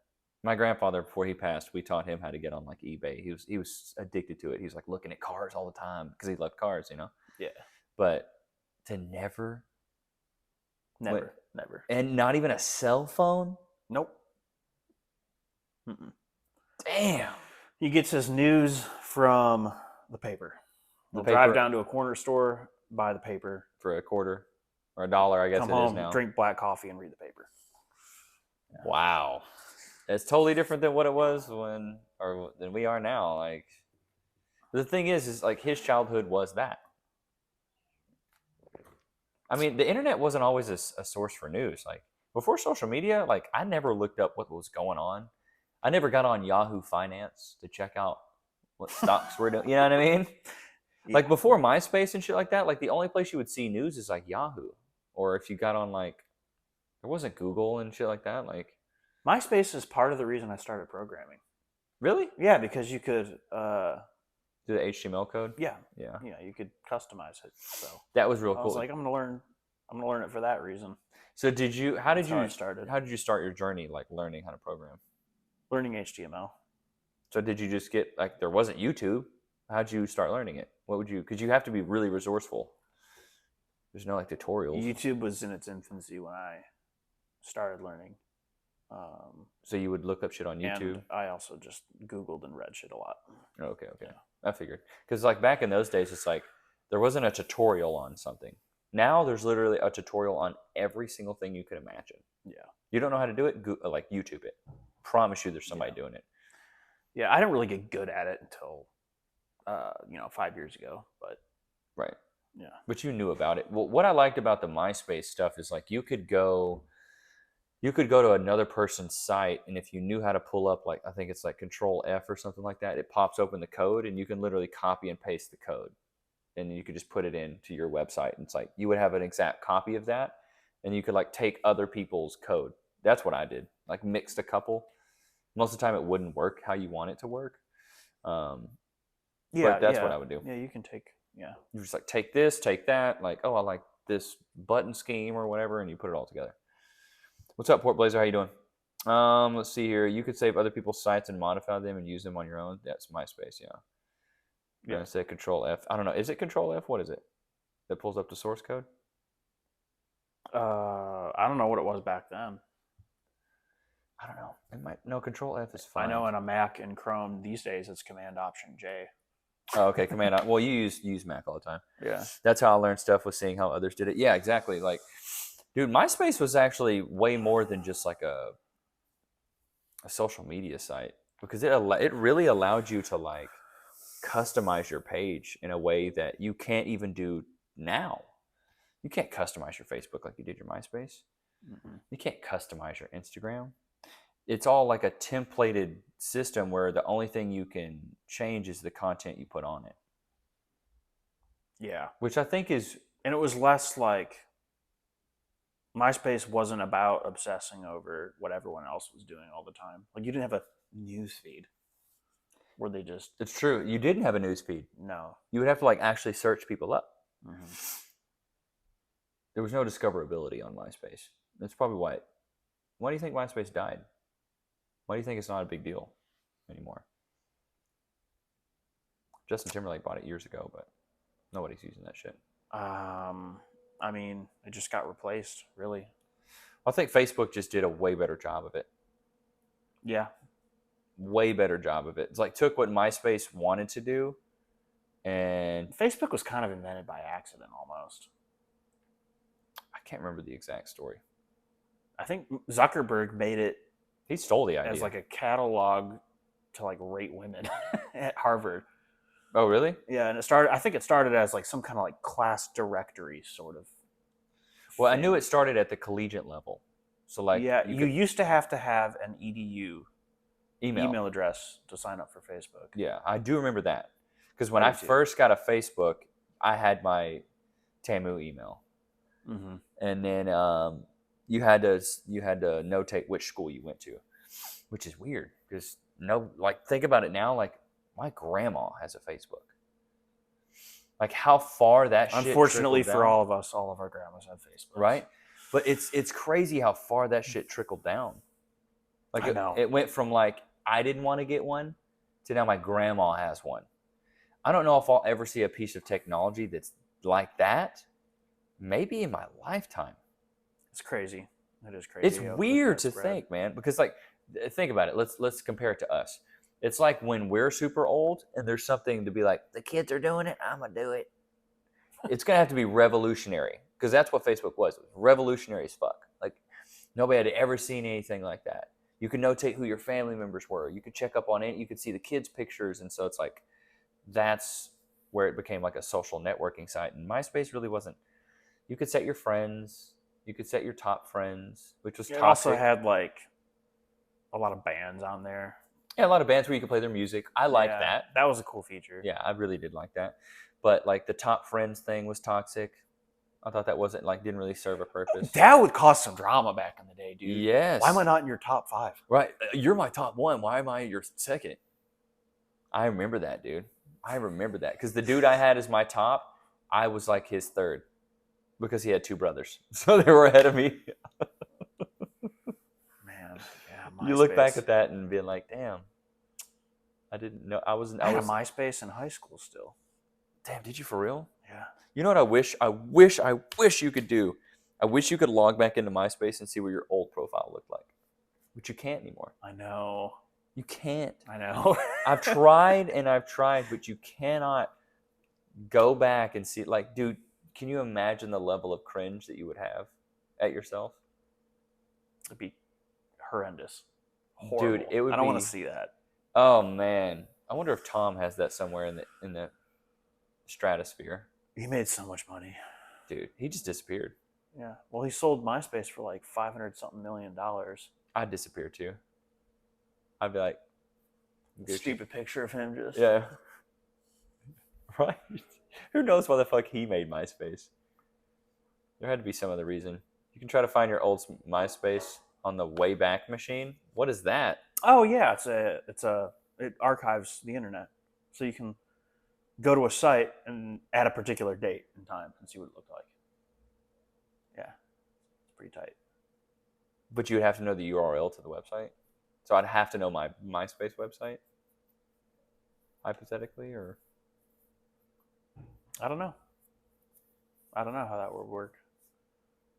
My grandfather, before he passed, we taught him how to get on like eBay. He was addicted to it. He was like looking at cars all the time because he loved cars, you know? Yeah. But to never. And not even a cell phone? Nope. Mm-mm. Damn. He gets his news from the paper. He'll drive down to a corner store, buy the paper. For a quarter or $1, I guess come it home, is now. Drink black coffee and read the paper. Yeah. Wow. It's totally different than what it was than we are now. Like, the thing is like his childhood was that. I mean, the internet wasn't always a source for news. Like before social media, like I never looked up what was going on. I never got on Yahoo Finance to check out what stocks were doing. You know what I mean? Yeah. Like before MySpace and shit like that, like the only place you would see news is like Yahoo. Or if you got on like, there wasn't Google and shit like that. Like MySpace is part of the reason I started programming. Really? Yeah, because you could do the HTML code. Yeah, you could customize it. So that was real cool. I was like, I'm gonna learn it for that reason. So how did you start your journey, like learning how to program? Learning HTML. So did you just get like, there wasn't YouTube? How'd you start learning it? Because you have to be really resourceful. There's no like tutorials. YouTube was in its infancy when I started learning. So you would look up shit on YouTube? And I also just Googled and read shit a lot. Okay. Yeah. I figured. Because like back in those days, it's like there wasn't a tutorial on something. Now there's literally a tutorial on every single thing you could imagine. Yeah. You don't know how to do it? Like YouTube it. Promise you there's somebody doing it. Yeah, I didn't really get good at it until 5 years ago. But Right. Yeah. But you knew about it. Well, what I liked about the MySpace stuff is like you could go to another person's site, and if you knew how to pull up, like I think it's like Control F or something like that, it pops open the code, and you can literally copy and paste the code, and you could just put it into your website, and it's like you would have an exact copy of that, and you could like take other people's code. That's what I did. Like mixed a couple. Most of the time, it wouldn't work how you want it to work. But that's what I would do. Yeah, you can take. Yeah. You just like take this, take that. Like, oh, I like this button scheme or whatever, and you put it all together. What's up, Port Blazer? How you doing? Let's see here. You could save other people's sites and modify them and use them on your own. That's MySpace, yeah. Yeah. I say Control F. I don't know. Is it Control F? What is it? That pulls up the source code? I don't know what it was back then. I don't know. It might. No, Control F is fine. I know in a Mac and Chrome these days it's Command Option J. Oh, okay. Command. Well, you use Mac all the time. Yeah. That's how I learned stuff, was seeing how others did it. Yeah, exactly. Like, dude, MySpace was actually way more than just like a social media site, because it really allowed you to like customize your page in a way that you can't even do now. You can't customize your Facebook like you did your MySpace. Mm-hmm. You can't customize your Instagram. It's all like a templated system where the only thing you can change is the content you put on it. Yeah. Which I think is... And it was less like... MySpace wasn't about obsessing over what everyone else was doing all the time. Like, you didn't have a news feed where they just... It's true. You didn't have a news feed. No. You would have to like actually search people up. Mm-hmm. There was no discoverability on MySpace. That's probably why. Why do you think MySpace died? Why do you think it's not a big deal anymore? Justin Timberlake bought it years ago, but nobody's using that shit. I mean, it just got replaced, really. I think Facebook just did a way better job of it. Yeah. Way better job of it. It's like took what MySpace wanted to do, and Facebook was kind of invented by accident almost. I can't remember the exact story. I think Zuckerberg made it. He stole the idea as like a catalog to like rate women at Harvard. Oh, really? Yeah, and I think it started as like some kind of like class directory sort of. Well, thing. I knew it started at the collegiate level. So like, yeah, you used to have an EDU email address to sign up for Facebook. Yeah, I do remember that, because when I first got a Facebook, I had my Tamu email, mm-hmm. and then you had to notate which school you went to, which is weird because think about it now, like my grandma has a Facebook. Like how far that shit unfortunately for down. all of us, all of our grandmas have Facebook, right? But it's crazy how far that shit trickled down. Like it went from like I didn't want to get one to now my grandma has one. I don't know if I'll ever see a piece of technology that's like that. Maybe in my lifetime. It's crazy. It is crazy. It's weird to think, man, because like think about it. Let's compare it to us. It's like when we're super old and there's something to be like, the kids are doing it, I'm gonna do it. It's gonna have to be revolutionary, because that's what Facebook was. It was revolutionary as fuck. Like nobody had ever seen anything like that. You could notate who your family members were. You could check up on it. You could see the kids' pictures, and so it's like that's where it became like a social networking site. And MySpace really wasn't. You could set your friends. You could set your top friends, which was toxic. It also had like a lot of bands on there. Yeah, a lot of bands where you could play their music. I like that. That was a cool feature. Yeah, I really did like that. But like the top friends thing was toxic. I thought that wasn't like didn't really serve a purpose. That would cause some drama back in the day, dude. Yes. Why am I not in your top 5? Right. You're my top 1. Why am I your second? I remember that, dude. I remember that. Because the dude I had as my top, I was like his third. Because he had 2 brothers. So they were ahead of me. Man, yeah. You look back at that and be like, damn. I didn't know. I was a MySpace in high school still. Damn, did you for real? Yeah. You know what I wish you could do? I wish you could log back into MySpace and see what your old profile looked like. But you can't anymore. I know. You can't. I know. I've tried, but you cannot go back and see. Like, dude, can you imagine the level of cringe that you would have at yourself? It'd be horrendous. Horrible. Dude, it would. I don't want to see that. Oh man, I wonder if Tom has that somewhere in the stratosphere. He made so much money. Dude, he just disappeared. Yeah. Well, he sold MySpace for like $500-something million. I'd disappear too. I'd be like, Gucci. Stupid picture of him just. Yeah. Right? Who knows why the fuck he made MySpace? There had to be some other reason. You can try to find your old MySpace on the Wayback Machine. What is that? Oh yeah, it archives the internet, so you can go to a site and add a particular date and time and see what it looked like. Yeah, it's pretty tight. But you would have to know the URL to the website. So I'd have to know my MySpace website, hypothetically, or I don't know. I don't know how that would work.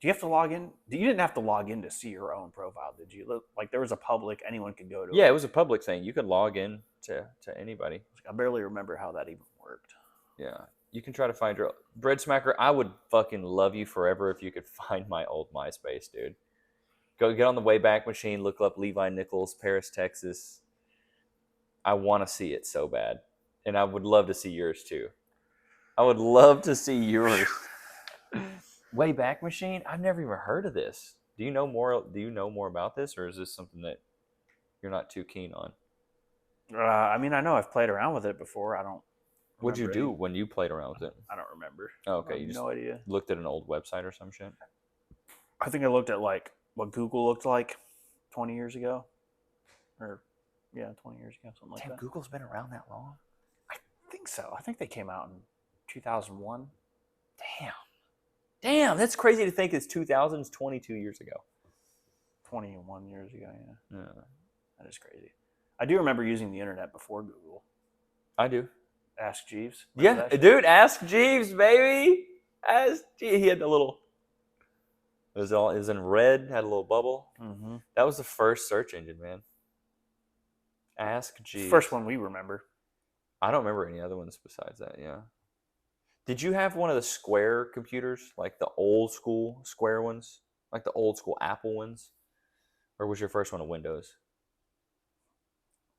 Do you have to log in? You didn't have to log in to see your own profile, did you? Like there was a public, anyone could go to. Yeah, it was a public thing. You could log in to anybody. I barely remember how that even worked. Yeah, you can try to find your Bread Smacker. I would fucking love you forever if you could find my old MySpace, dude. Go get on the Wayback Machine, look up Levi Nichols, Paris, Texas. I want to see it so bad, and I would love to see yours too. I would love to see yours. Wayback Machine? I've never even heard of this. Do you know more? Do you know more about this, or is this something that you're not too keen on? I mean, I know I've played around with it before. I don't. What'd you do when you played around with it? I don't remember. Oh, okay, you I have just no idea. looked at an old website or some shit. I think I looked at like what Google looked like 20 years ago, or 20 years ago, something like Damn, that. Google's been around that long? I think so. I think they came out in 2001. Damn, that's crazy to think it's 2000s, 22 years ago. 21 years ago, yeah. Yeah. That is crazy. I do remember using the internet before Google. I do. Ask Jeeves. Yeah, dude, Ask Jeeves, baby. Ask Jeeves. He had the little, it was in red, had a little bubble. Mm-hmm. That was the first search engine, man. Ask Jeeves. First one we remember. I don't remember any other ones besides that, yeah. Did you have one of the Square computers, like the old school Square ones? Like the old school Apple ones? Or was your first one a Windows?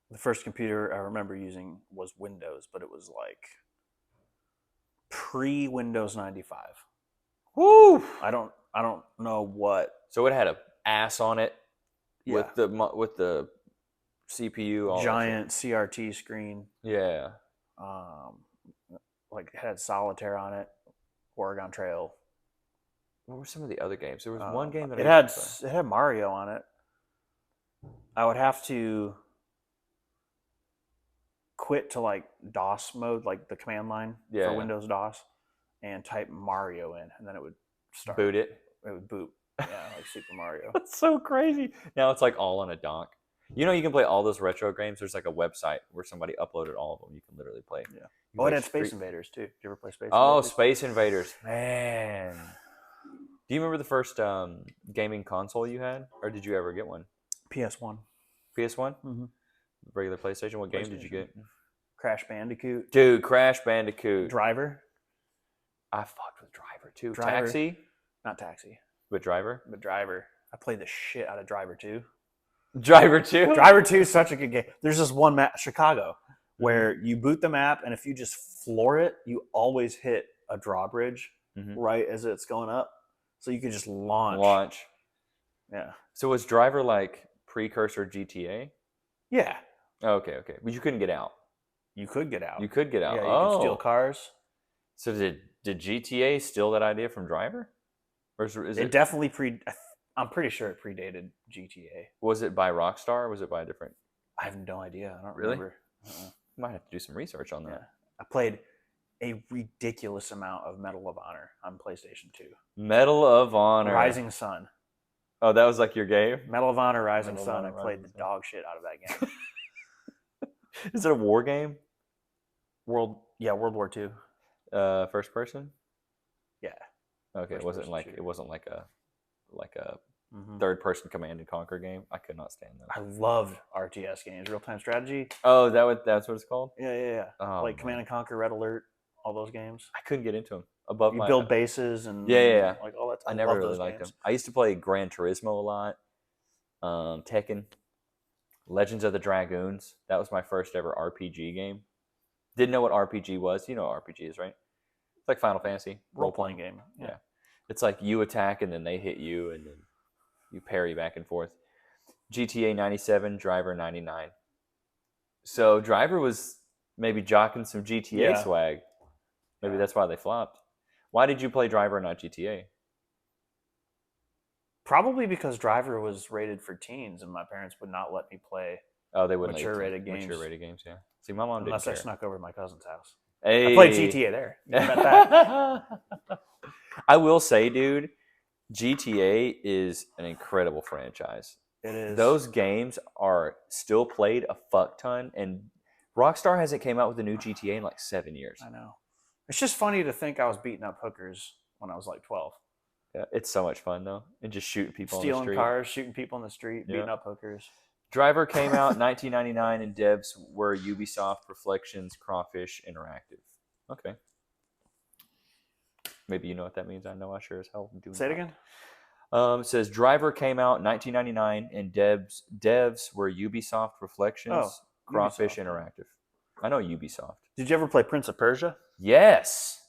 The first computer I remember using was Windows, but it was like pre-Windows 95. Woo! I don't know what. So it had a ass on it Yeah. with the CPU, all Giant CRT screen. Yeah. Like it had Solitaire on it, Oregon Trail. What were some of the other games? There was one game that it had Mario on it. I would have to quit to like DOS mode, like the command line for Windows DOS, and type Mario in, and then it would start. Boot it. It would boot. Yeah, like Super Mario. That's so crazy. Now it's like all on a dock. You know, you can play all those retro games. There's like a website where somebody uploaded all of them. You can literally play. Yeah. Oh, it had Space Invaders too. Did you ever play Space Invaders? Oh, Space Invaders. Man. Do you remember the first gaming console you had? Or did you ever get one? PS1. PS1? Mm-hmm. Regular PlayStation? What game did you get? Crash Bandicoot. Dude, Crash Bandicoot. Driver. I fucked with Driver too. Driver. Taxi? Not Taxi. But Driver? But Driver. I played the shit out of Driver 2. Driver 2? Driver 2 is such a good game. There's this one map, Chicago, where you boot the map, and if you just floor it, you always hit a drawbridge right as it's going up. So you could just launch. Yeah. So was Driver like precursor GTA? Yeah. Oh, okay. But you couldn't get out. You could get out. You could get out. Yeah, you could steal cars. So did GTA steal that idea from Driver? Or is it definitely I'm pretty sure it predated GTA. Was it by Rockstar or was it by a different? I have no idea. I don't really? Remember. Might have to do some research on that. Yeah. I played a ridiculous amount of Medal of Honor on PlayStation 2. Medal of Honor. Rising Sun. Oh, that was like your game? Medal of Honor, Rising Sun. I played the dog shit out of that game. Is it a war game? World War II. First person? Yeah. Okay, it wasn't like a third person command and conquer game. I could not stand that. I loved RTS games, real time strategy. Oh, that's what it's called? Yeah. Oh, like Command and Conquer, Red Alert, all those games. I couldn't get into them. You build bases and like all that. I never really liked them. I used to play Gran Turismo a lot. Tekken, Legends of the Dragoons. That was my first ever RPG game. Didn't know what RPG was. You know what RPG is, right? It's like Final Fantasy. Role-playing game. Yeah. It's like you attack and then they hit you and then you parry back and forth. GTA 97, Driver 99. So Driver was maybe jocking some GTA swag. Maybe that's why they flopped. Why did you play Driver and not GTA? Probably because Driver was rated for teens, and my parents would not let me play. Oh, they wouldn't mature-rated games. Mature-rated games, yeah. See, my mom unless didn't I care. snuck over to my cousin's house. Hey. I played GTA there. You bet that. I will say, dude, GTA is an incredible franchise. It is. Those games are still played a fuck ton, and Rockstar hasn't came out with a new GTA in like 7 years. I know. It's just funny to think I was beating up hookers when I was like 12. Yeah, it's so much fun though, and just shooting people on the street. Stealing cars, shooting people on the street, beating up hookers. Driver came out in 1999, and devs were Ubisoft, Reflections, Crawfish Interactive. Okay. Maybe you know what that means. I know I sure as hell do. Say it again. It says Driver came out in 1999, and devs were Ubisoft, Reflections, Crawfish Ubisoft. Interactive. I know Ubisoft. Did you ever play Prince of Persia? Yes.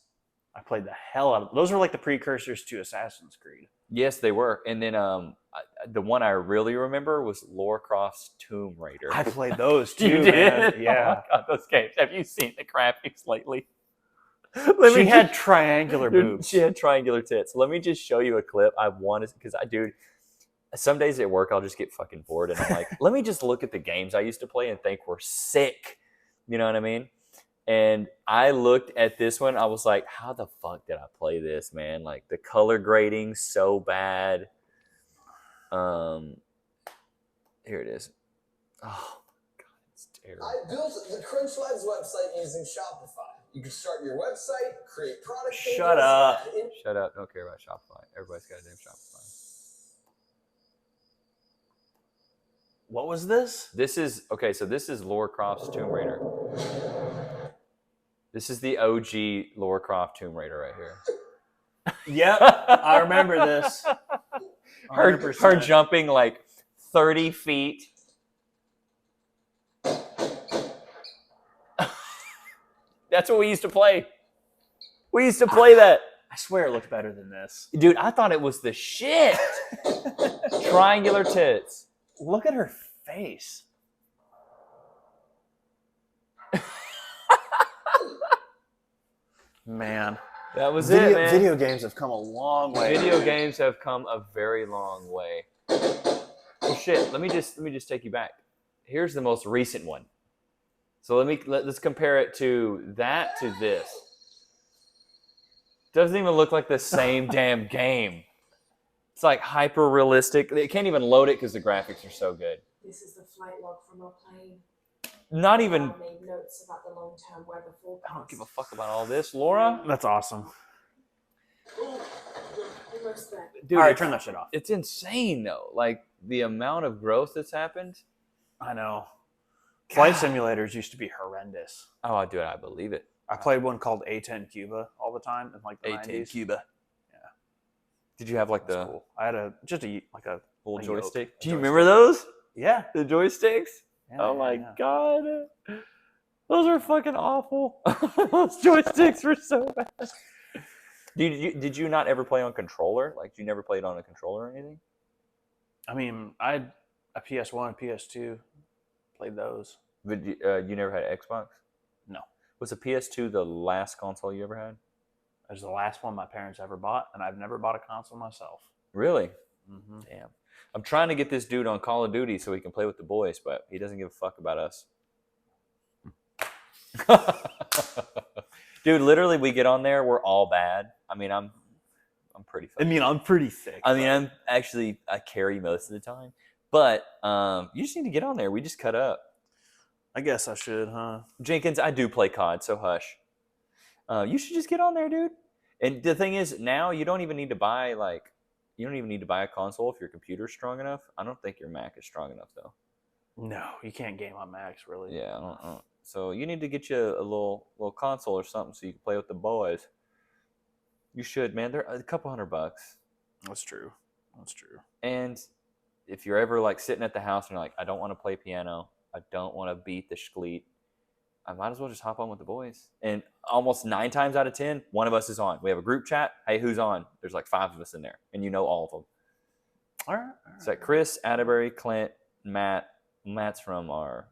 I played the hell out of those. Were like the precursors to Assassin's Creed. Yes, they were. And then the one I really remember was Lara Croft's Tomb Raider. I played those too. You did? Man. Yeah. Oh my God, those games. Have you seen the graphics lately? She had triangular boobs. She had triangular tits. Let me just show you a clip. I want to, because dude, some days at work I'll just get fucking bored, and I'm like, let me just look at the games I used to play and think were sick. You know what I mean? And I looked at this one. I was like, how the fuck did I play this, man? Like the color grading so bad. Here it is. Oh God, it's terrible. I built the Crunchlives website using Shopify. You can start your website, create product pages. Shut up. Shut up. Don't care about Shopify. Everybody's got a damn Shopify. What was this? This is so this is Lara Croft's Tomb Raider. This is the OG Lara Croft Tomb Raider right here. Yep, I remember this. Her jumping like 30 feet. That's what we used to play. We used to play that. I swear it looked better than this. Dude, I thought it was the shit. Triangular tits. Look at her face. Man. That was it, man. Video games have come a long way. Video games have come a very long way. Well, shit. Let me just take you back. Here's the most recent one. So let's compare it to that to this. Doesn't even look like the same damn game. It's like hyper realistic. They can't even load it because the graphics are so good. This is the flight log from our plane. Not even. Made notes about the long-term weather forecast. I don't give a fuck about all this, Laura. That's awesome. Almost there. Dude, all right, turn that shit off. It's insane though. Like the amount of growth that's happened. I know. Flight simulators used to be horrendous. Oh, dude, I believe it. I played one called A10 Cuba all the time in like the A10 90s. Cuba. Yeah. Did you have like That's the cool. I had a little a joystick? yoke. Do you remember those? Yeah. The joysticks? Yeah, Oh yeah, my yeah. God. Those are fucking awful. Those joysticks were so bad. Did you not ever play on controller? Like, you never played on a controller or anything? I mean, I had a PS1, PS2, played those. But you never had an Xbox? No. Was the PS2 the last console you ever had? It was the last one my parents ever bought, and I've never bought a console myself. Really? Mm-hmm. Damn. I'm trying to get this dude on Call of Duty so he can play with the boys, but he doesn't give a fuck about us. Dude, literally, we get on there, we're all bad. I mean, I'm pretty fucking I'm pretty sick. I mean, I carry most of the time. But you just need to get on there. We just cut up. I guess I should, huh? Jenkins, I do play COD, so hush. You should just get on there, dude. And the thing is, now you don't even need to buy a console if your computer's strong enough. I don't think your Mac is strong enough, though. No, you can't game on Macs, really. Yeah, I don't. So you need to get you a little console or something so you can play with the boys. You should, man. They're a couple $100. That's true. That's true. And if you're ever like sitting at the house and you're like, I don't want to play piano, I don't want to beat the schleet, I might as well just hop on with the boys. And almost 9 times out of 10, one of us is on. We have a group chat. Hey, who's on? There's like 5 of us in there, and you know all of them. All right. It's like Chris, Atterbury, Clint, Matt. Matt's from our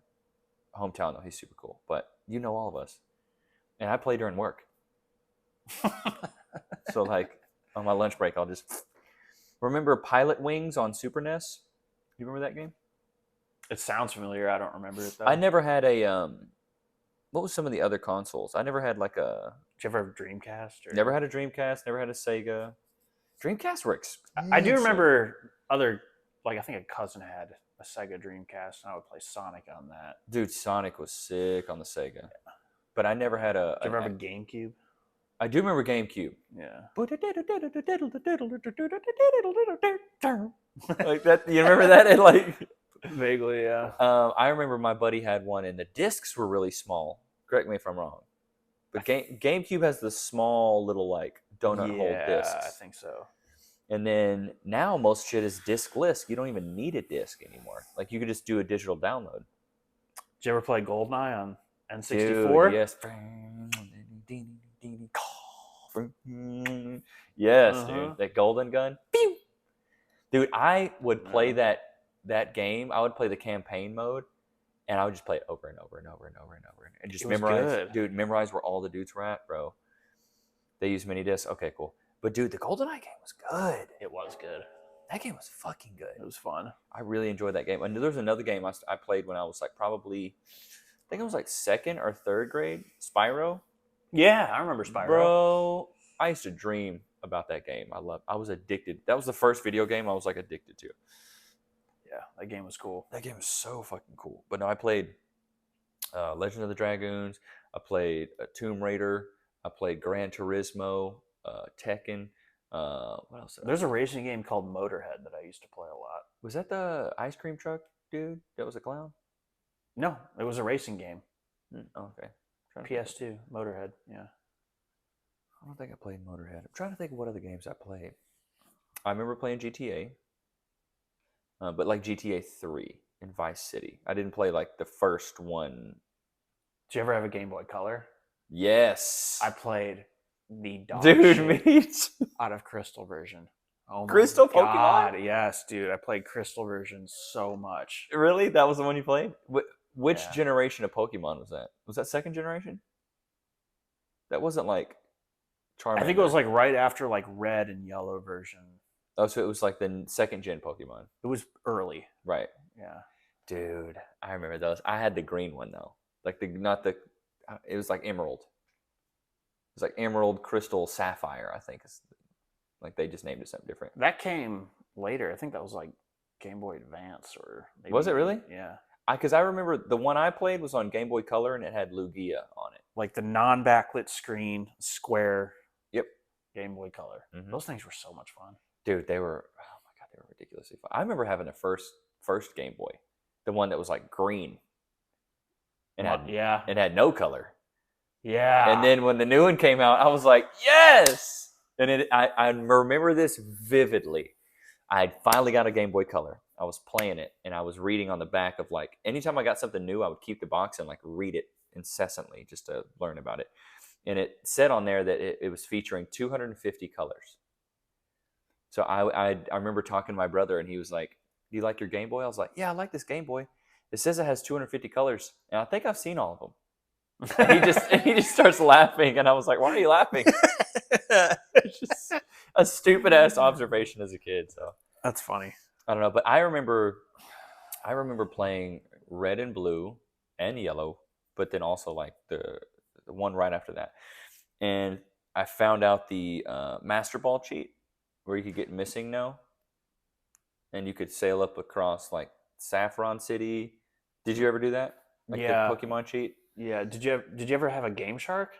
hometown, though. He's super cool. But you know all of us. And I play during work. So, like, on my lunch break, I'll just... Remember Pilot Wings on Super NES? You remember that game? It sounds familiar. I don't remember it, though. I never had a... what was some of the other consoles? I never had, like, a... Did you ever have a Dreamcast? Or... Never had a Dreamcast. Never had a Sega. Dreamcast were expensive. I do remember other... Like, I think a cousin had a Sega Dreamcast, and I would play Sonic on that. Dude, Sonic was sick on the Sega. But I never had a... Did you ever have a GameCube? I do remember GameCube. Yeah. Like that, you remember that? It like Vaguely, yeah. I remember my buddy had one, and the discs were really small. Correct me if I'm wrong. But GameCube has the small little like donut hole discs. I think so. And then now most shit is discless. You don't even need a disc anymore. Like you could just do a digital download. Did you ever play GoldenEye on N64? Dude, yes. Yes, dude. That golden gun. Pew! Dude, I would play that game. I would play the campaign mode, and I would just play it over and over and over and over and over and just memorize where all the dudes were at, bro. They use mini discs. Okay, cool. But dude, the GoldenEye game was good. It was good. That game was fucking good. It was fun. I really enjoyed that game. And there's another game I played when I was like probably, I think it was like 2nd or 3rd grade. Spyro. Yeah, I remember Spyro. Bro, I used to dream about that game. I was addicted. That was the first video game I was like addicted to. Yeah, that game was cool. That game was so fucking cool. But no, I played Legend of the Dragoons. I played Tomb Raider. I played Gran Turismo, Tekken. What else? There's a racing game called Motorhead that I used to play a lot. Was that the ice cream truck dude that was a clown? No, it was a racing game. Oh, okay. PS2, Motorhead, yeah. I don't think I played Motorhead. I'm trying to think of what other games I played. I remember playing GTA, but like GTA 3 and Vice City. I didn't play like the first one. Did you ever have a Game Boy Color? Yes. I played the dog dude, shit me too. out of Crystal version. Oh my Crystal God, Pokemon? yes, dude. I played Crystal version so much. Really? That was the one you played? Which Yeah. generation of Pokemon was that? Was that 2nd generation? That wasn't like Charmander. I think it was like right after like red and yellow version. Oh, so it was like the 2nd gen Pokemon. It was early. Right. Yeah. Dude, I remember those. I had the green one though. Like it was like Emerald. It was like Emerald, Crystal, Sapphire, I think. Like they just named it something different. That came later. I think that was like Game Boy Advance or maybe. Was it really? Yeah. Because I remember the one I played was on Game Boy Color and it had Lugia on it. Like the non-backlit screen, square. Yep. Game Boy Color. Mhm. Those things were so much fun. Dude, they were, oh my God, they were ridiculously fun. I remember having the first Game Boy, the one that was like green. And it had no color. Yeah. And then when the new one came out, I was like, yes! And I remember this vividly. I had finally got a Game Boy Color. I was playing it, and I was reading on the back of like, anytime I got something new, I would keep the box and like read it incessantly just to learn about it. And it said on there that it was featuring 250 colors. So I remember talking to my brother, and he was like, do you like your Game Boy? I was like, yeah, I like this Game Boy. It says it has 250 colors, and I think I've seen all of them. And he just starts laughing, and I was like, why are you laughing? It's just a stupid ass observation as a kid. So That's funny. I don't know, but I remember playing red and blue and yellow, but then also like the one right after that. And I found out the Master Ball cheat where you could get Missing No, and you could sail up across like Saffron City. Did you ever do that? Like Yeah. the Pokemon cheat? Yeah. Did you ever have a Game Shark?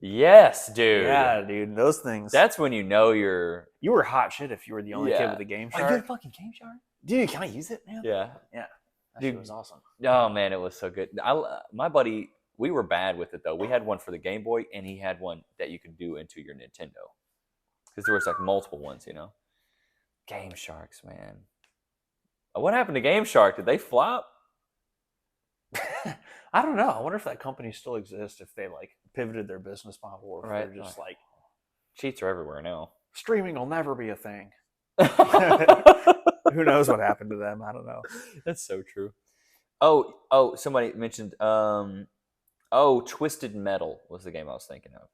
Yes, dude. Yeah, dude. Those things. That's when you know you're... You were hot shit if you were the only kid Yeah. with a Game Oh, you had Shark. a fucking Game Shark? Dude, can I use it, man? Yeah. Yeah. That Dude. shit was awesome. Oh, man, it was so good. My buddy, we were bad with it, though. We had one for the Game Boy, and he had one that you could do into your Nintendo. Because there was, like, multiple ones, you know? Game Sharks, man. What happened to Game Shark? Did they flop? I don't know. I wonder if that company still exists, if they like pivoted their business model, or if Right. they're just like Cheats are everywhere now. streaming will never be a thing. Who knows what happened to them? I don't know. That's so true. Oh, somebody mentioned Twisted Metal was the game I was thinking of.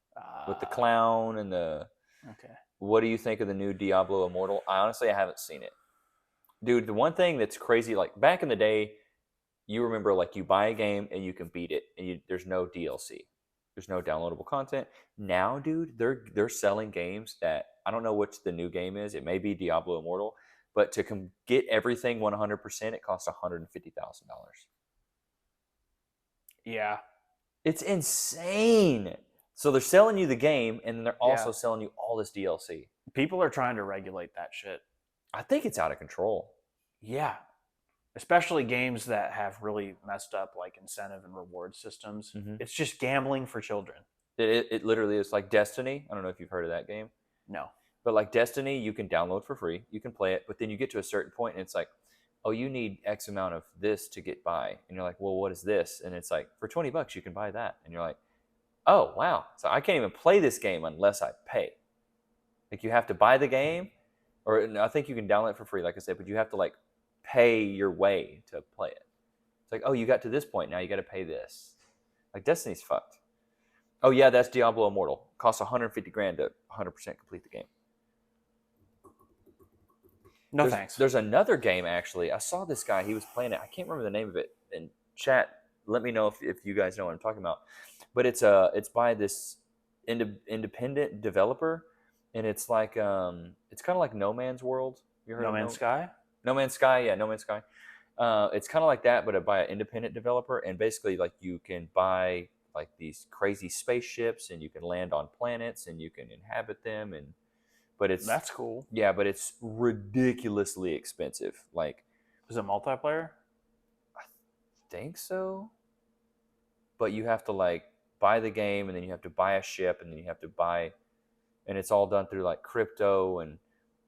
With the clown and the Okay. What do you think of the new Diablo Immortal? I haven't seen it. Dude, the one thing that's crazy, like back in the day, you remember like you buy a game and you can beat it and there's no DLC. There's no downloadable content. Now, dude, they're selling games that I don't know which the new game is. It may be Diablo Immortal, but to get everything 100%, it costs $150,000. Yeah. It's insane. So they're selling you the game, and then they're also selling you all this DLC. People are trying to regulate that shit. I think it's out of control. Yeah. Especially games that have really messed up like incentive and reward systems. Mhm. It's just gambling for children. It literally is like Destiny. I don't know if you've heard of that game. No. But like Destiny, you can download for free. You can play it, but then you get to a certain point, and it's like, oh, you need X amount of this to get by. And you're like, well, what is this? And it's like, for $20, you can buy that. And you're like, oh, wow. So I can't even play this game unless I pay. Like you have to buy the game, or I think you can download it for free, like I said, but you have to like pay your way to play it. It's like, oh, you got to this point, now you got to pay this. Like Destiny's fucked. Oh yeah, that's Diablo Immortal. Costs $150,000 to 100% complete the game. No thanks. There's another game actually. I saw this guy. He was playing it. I can't remember the name of it. In chat, let me know if you guys know what I'm talking about. But it's by this independent developer, and it's like it's kind of like No Man's World. You heard No of Man's Sky? No Man's Sky, yeah, No Man's Sky. It's kind of like that, but by an independent developer, and basically like you can buy like these crazy spaceships, and you can land on planets, and you can inhabit them, but That's cool. Yeah, but it's ridiculously expensive. Like, is it multiplayer? I think so. But you have to like buy the game, and then you have to buy a ship, and then you have to buy, and it's all done through like crypto, and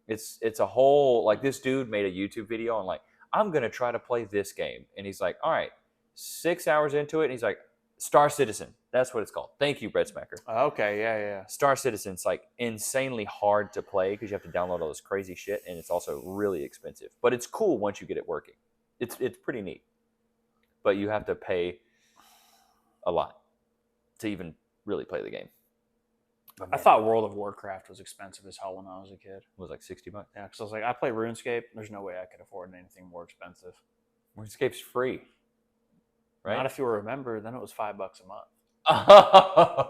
it's a whole like this dude made a YouTube video on like, I'm gonna try to play this game, and he's like, all right, 6 hours into it, and he's like, Star Citizen. That's what it's called. Thank you, Brett Smacker. Okay, yeah. Star Citizen's like insanely hard to play because you have to download all this crazy shit, and it's also really expensive. But it's cool once you get it working. It's pretty neat. But you have to pay a lot to even really play the game. I thought World of Warcraft was expensive as hell when I was a kid. It was like $60. Yeah, because I was like, I play RuneScape. There's no way I could afford anything more expensive. RuneScape's free, right? Not if you were a member. Then it was $5 a month.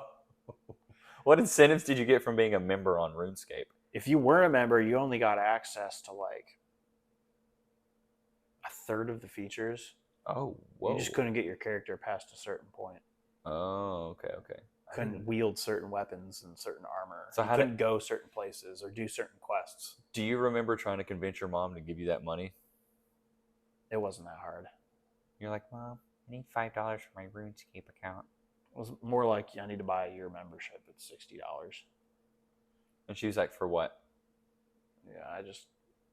What incentives did you get from being a member on RuneScape? If you weren't a member, you only got access to like a third of the features. Oh, whoa. You just couldn't get your character past a certain point. Oh, okay. Couldn't wield certain weapons and certain armor. So you how couldn't go certain places or do certain quests. Do you remember trying to convince your mom to give you that money? It wasn't that hard. You're like, Mom, I need $5 for my RuneScape account. It was more like I need to buy a year membership. It's $60. And she was like, for what? Yeah, I just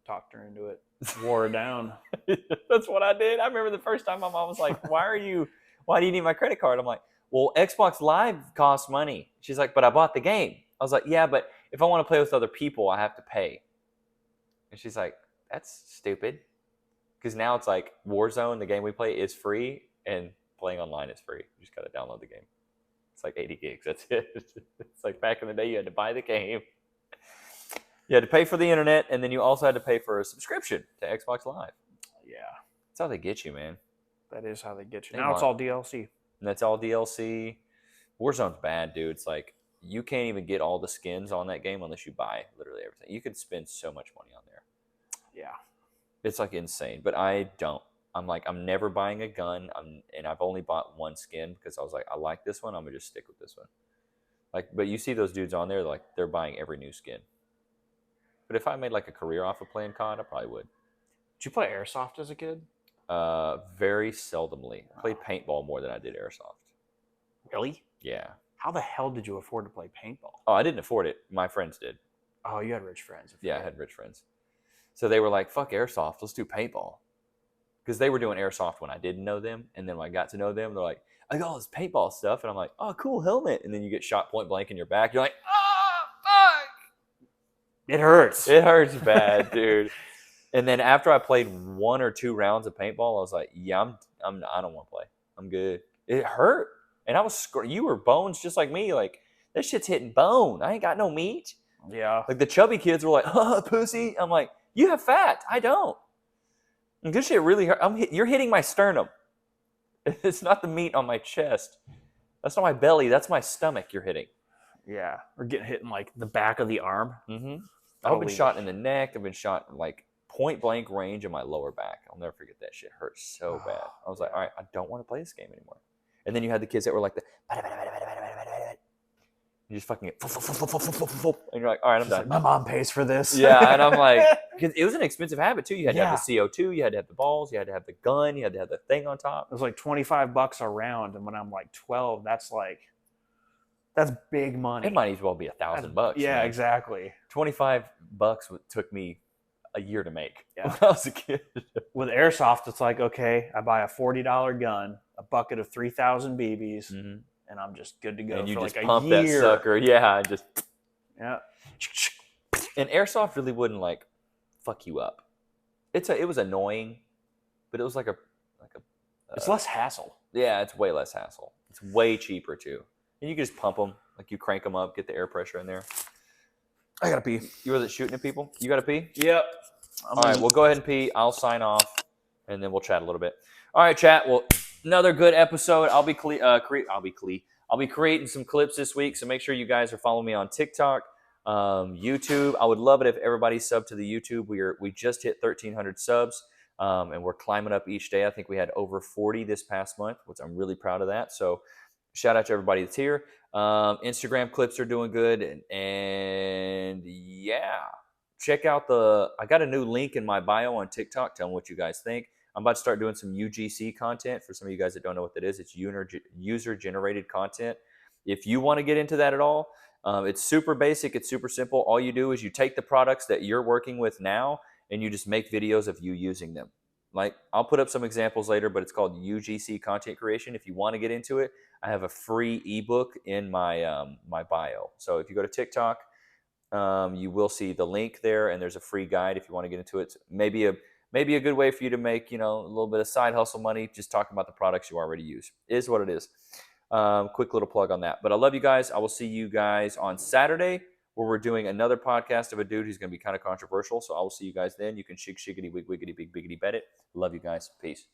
talked her into it. Wore her down. That's what I did. I remember the first time my mom was like, why do you need my credit card? I'm like, well, Xbox Live costs money. She's like, but I bought the game. I was like, yeah, but if I want to play with other people, I have to pay. And she's like, that's stupid. Because now it's like Warzone, the game we play, is free, and playing online is free. You just got to download the game. It's like 80 gigs. That's it. It's like back in the day, you had to buy the game. You had to pay for the internet, and then you also had to pay for a subscription to Xbox Live. Yeah. That's how they get you, man. That is how they get you. They Now it's want- all DLC. And that's all DLC. Warzone's bad, dude. It's like you can't even get all the skins on that game unless you buy literally everything. You could spend so much money on there. Yeah. It's like insane. But I don't. I'm like, I'm never buying a gun. And I've only bought one skin because I was like, I like this one. I'm gonna just stick with this one. Like, but you see those dudes on there, like they're buying every new skin. But if I made like a career off of playing COD, I probably would. Did you play Airsoft as a kid? Very seldomly. I played paintball more than I did airsoft. Really? Yeah. How the hell did you afford to play paintball? Oh, I didn't afford it. My friends did. Oh, you had rich friends. Yeah, I had rich friends. So they were like, fuck airsoft, let's do paintball. because they were doing airsoft when I didn't know them, and then when I got to know them, they're like, I got all this paintball stuff, and I'm like, oh, cool helmet, and then you get shot point blank in your back. You're like, oh, fuck! It hurts. It hurts bad, dude. And then after I played 1 or 2 rounds of paintball, I was like, yeah, I don't want to play. I'm good. It hurt, and I was you were bones just like me. Like that shit's hitting bone. I ain't got no meat. Yeah. Like the chubby kids were like, oh, pussy. I'm like, you have fat. I don't. And this shit really hurt. You're hitting my sternum. It's not the meat on my chest. That's not my belly. That's my stomach you're hitting. Yeah. Or getting hit in like the back of the arm. Mm-hmm. I've been shot in the neck. I've been shot in like point blank range in my lower back. I'll never forget that shit. Hurts so bad. I was like, all right, I don't want to play this game anymore. And then you had the kids that were like you just fucking get, and you're like, all right, I'm done. Like, my mom pays for this. Yeah, and I'm like, because it was an expensive habit too. You had to have the CO2, you had to have the balls, you had to have the gun, you had to have the thing on top. It was like $25 a round, and when I'm like 12, that's big money. It might as well be $1,000. Yeah, man. exactly. $25 took me a year to make Yeah. when I was a kid. With airsoft, it's like, okay, I buy a $40 gun, a bucket of 3,000 BBs, and I'm just good to go. And you for just like pump a year. that sucker, yeah, just Yeah. And airsoft really wouldn't like fuck you up. It was annoying, but it was like a It's less hassle. Yeah, it's way less hassle. It's way cheaper too, and you can just pump them, like you crank them up, get the air pressure in there. I gotta pee. You wasn't shooting at people? You gotta pee? Yep. All right, we'll go ahead and pee. I'll sign off, and then we'll chat a little bit. All right, chat. Well, another good episode. I'll be creating some clips this week, so make sure you guys are following me on TikTok, YouTube. I would love it if everybody subbed to the YouTube. We just hit 1,300 subs, and we're climbing up each day. I think we had over 40 this past month, which I'm really proud of that. So shout out to everybody that's here. Instagram clips are doing good, and yeah, check out I got a new link in my bio on TikTok. Tell me what you guys think. I'm about to start doing some UGC content. For some of you guys that don't know what that is, it's user-generated content. If you want to get into that at all, it's super basic. It's super simple. All you do is you take the products that you're working with now, and you just make videos of you using them. Like, I'll put up some examples later, but it's called UGC content creation. If you want to get into it, I have a free ebook in my my bio. So if you go to TikTok, you will see the link there, and there's a free guide if you want to get into it. Maybe a good way for you to make, a little bit of side hustle money, just talking about the products you already use. It is what it is. Quick little plug on that. But I love you guys. I will see you guys on Saturday, where we're doing another podcast of a dude who's going to be kind of controversial. So I will see you guys then. You can shiggity wig wiggity big biggity bet it. Love you guys. Peace.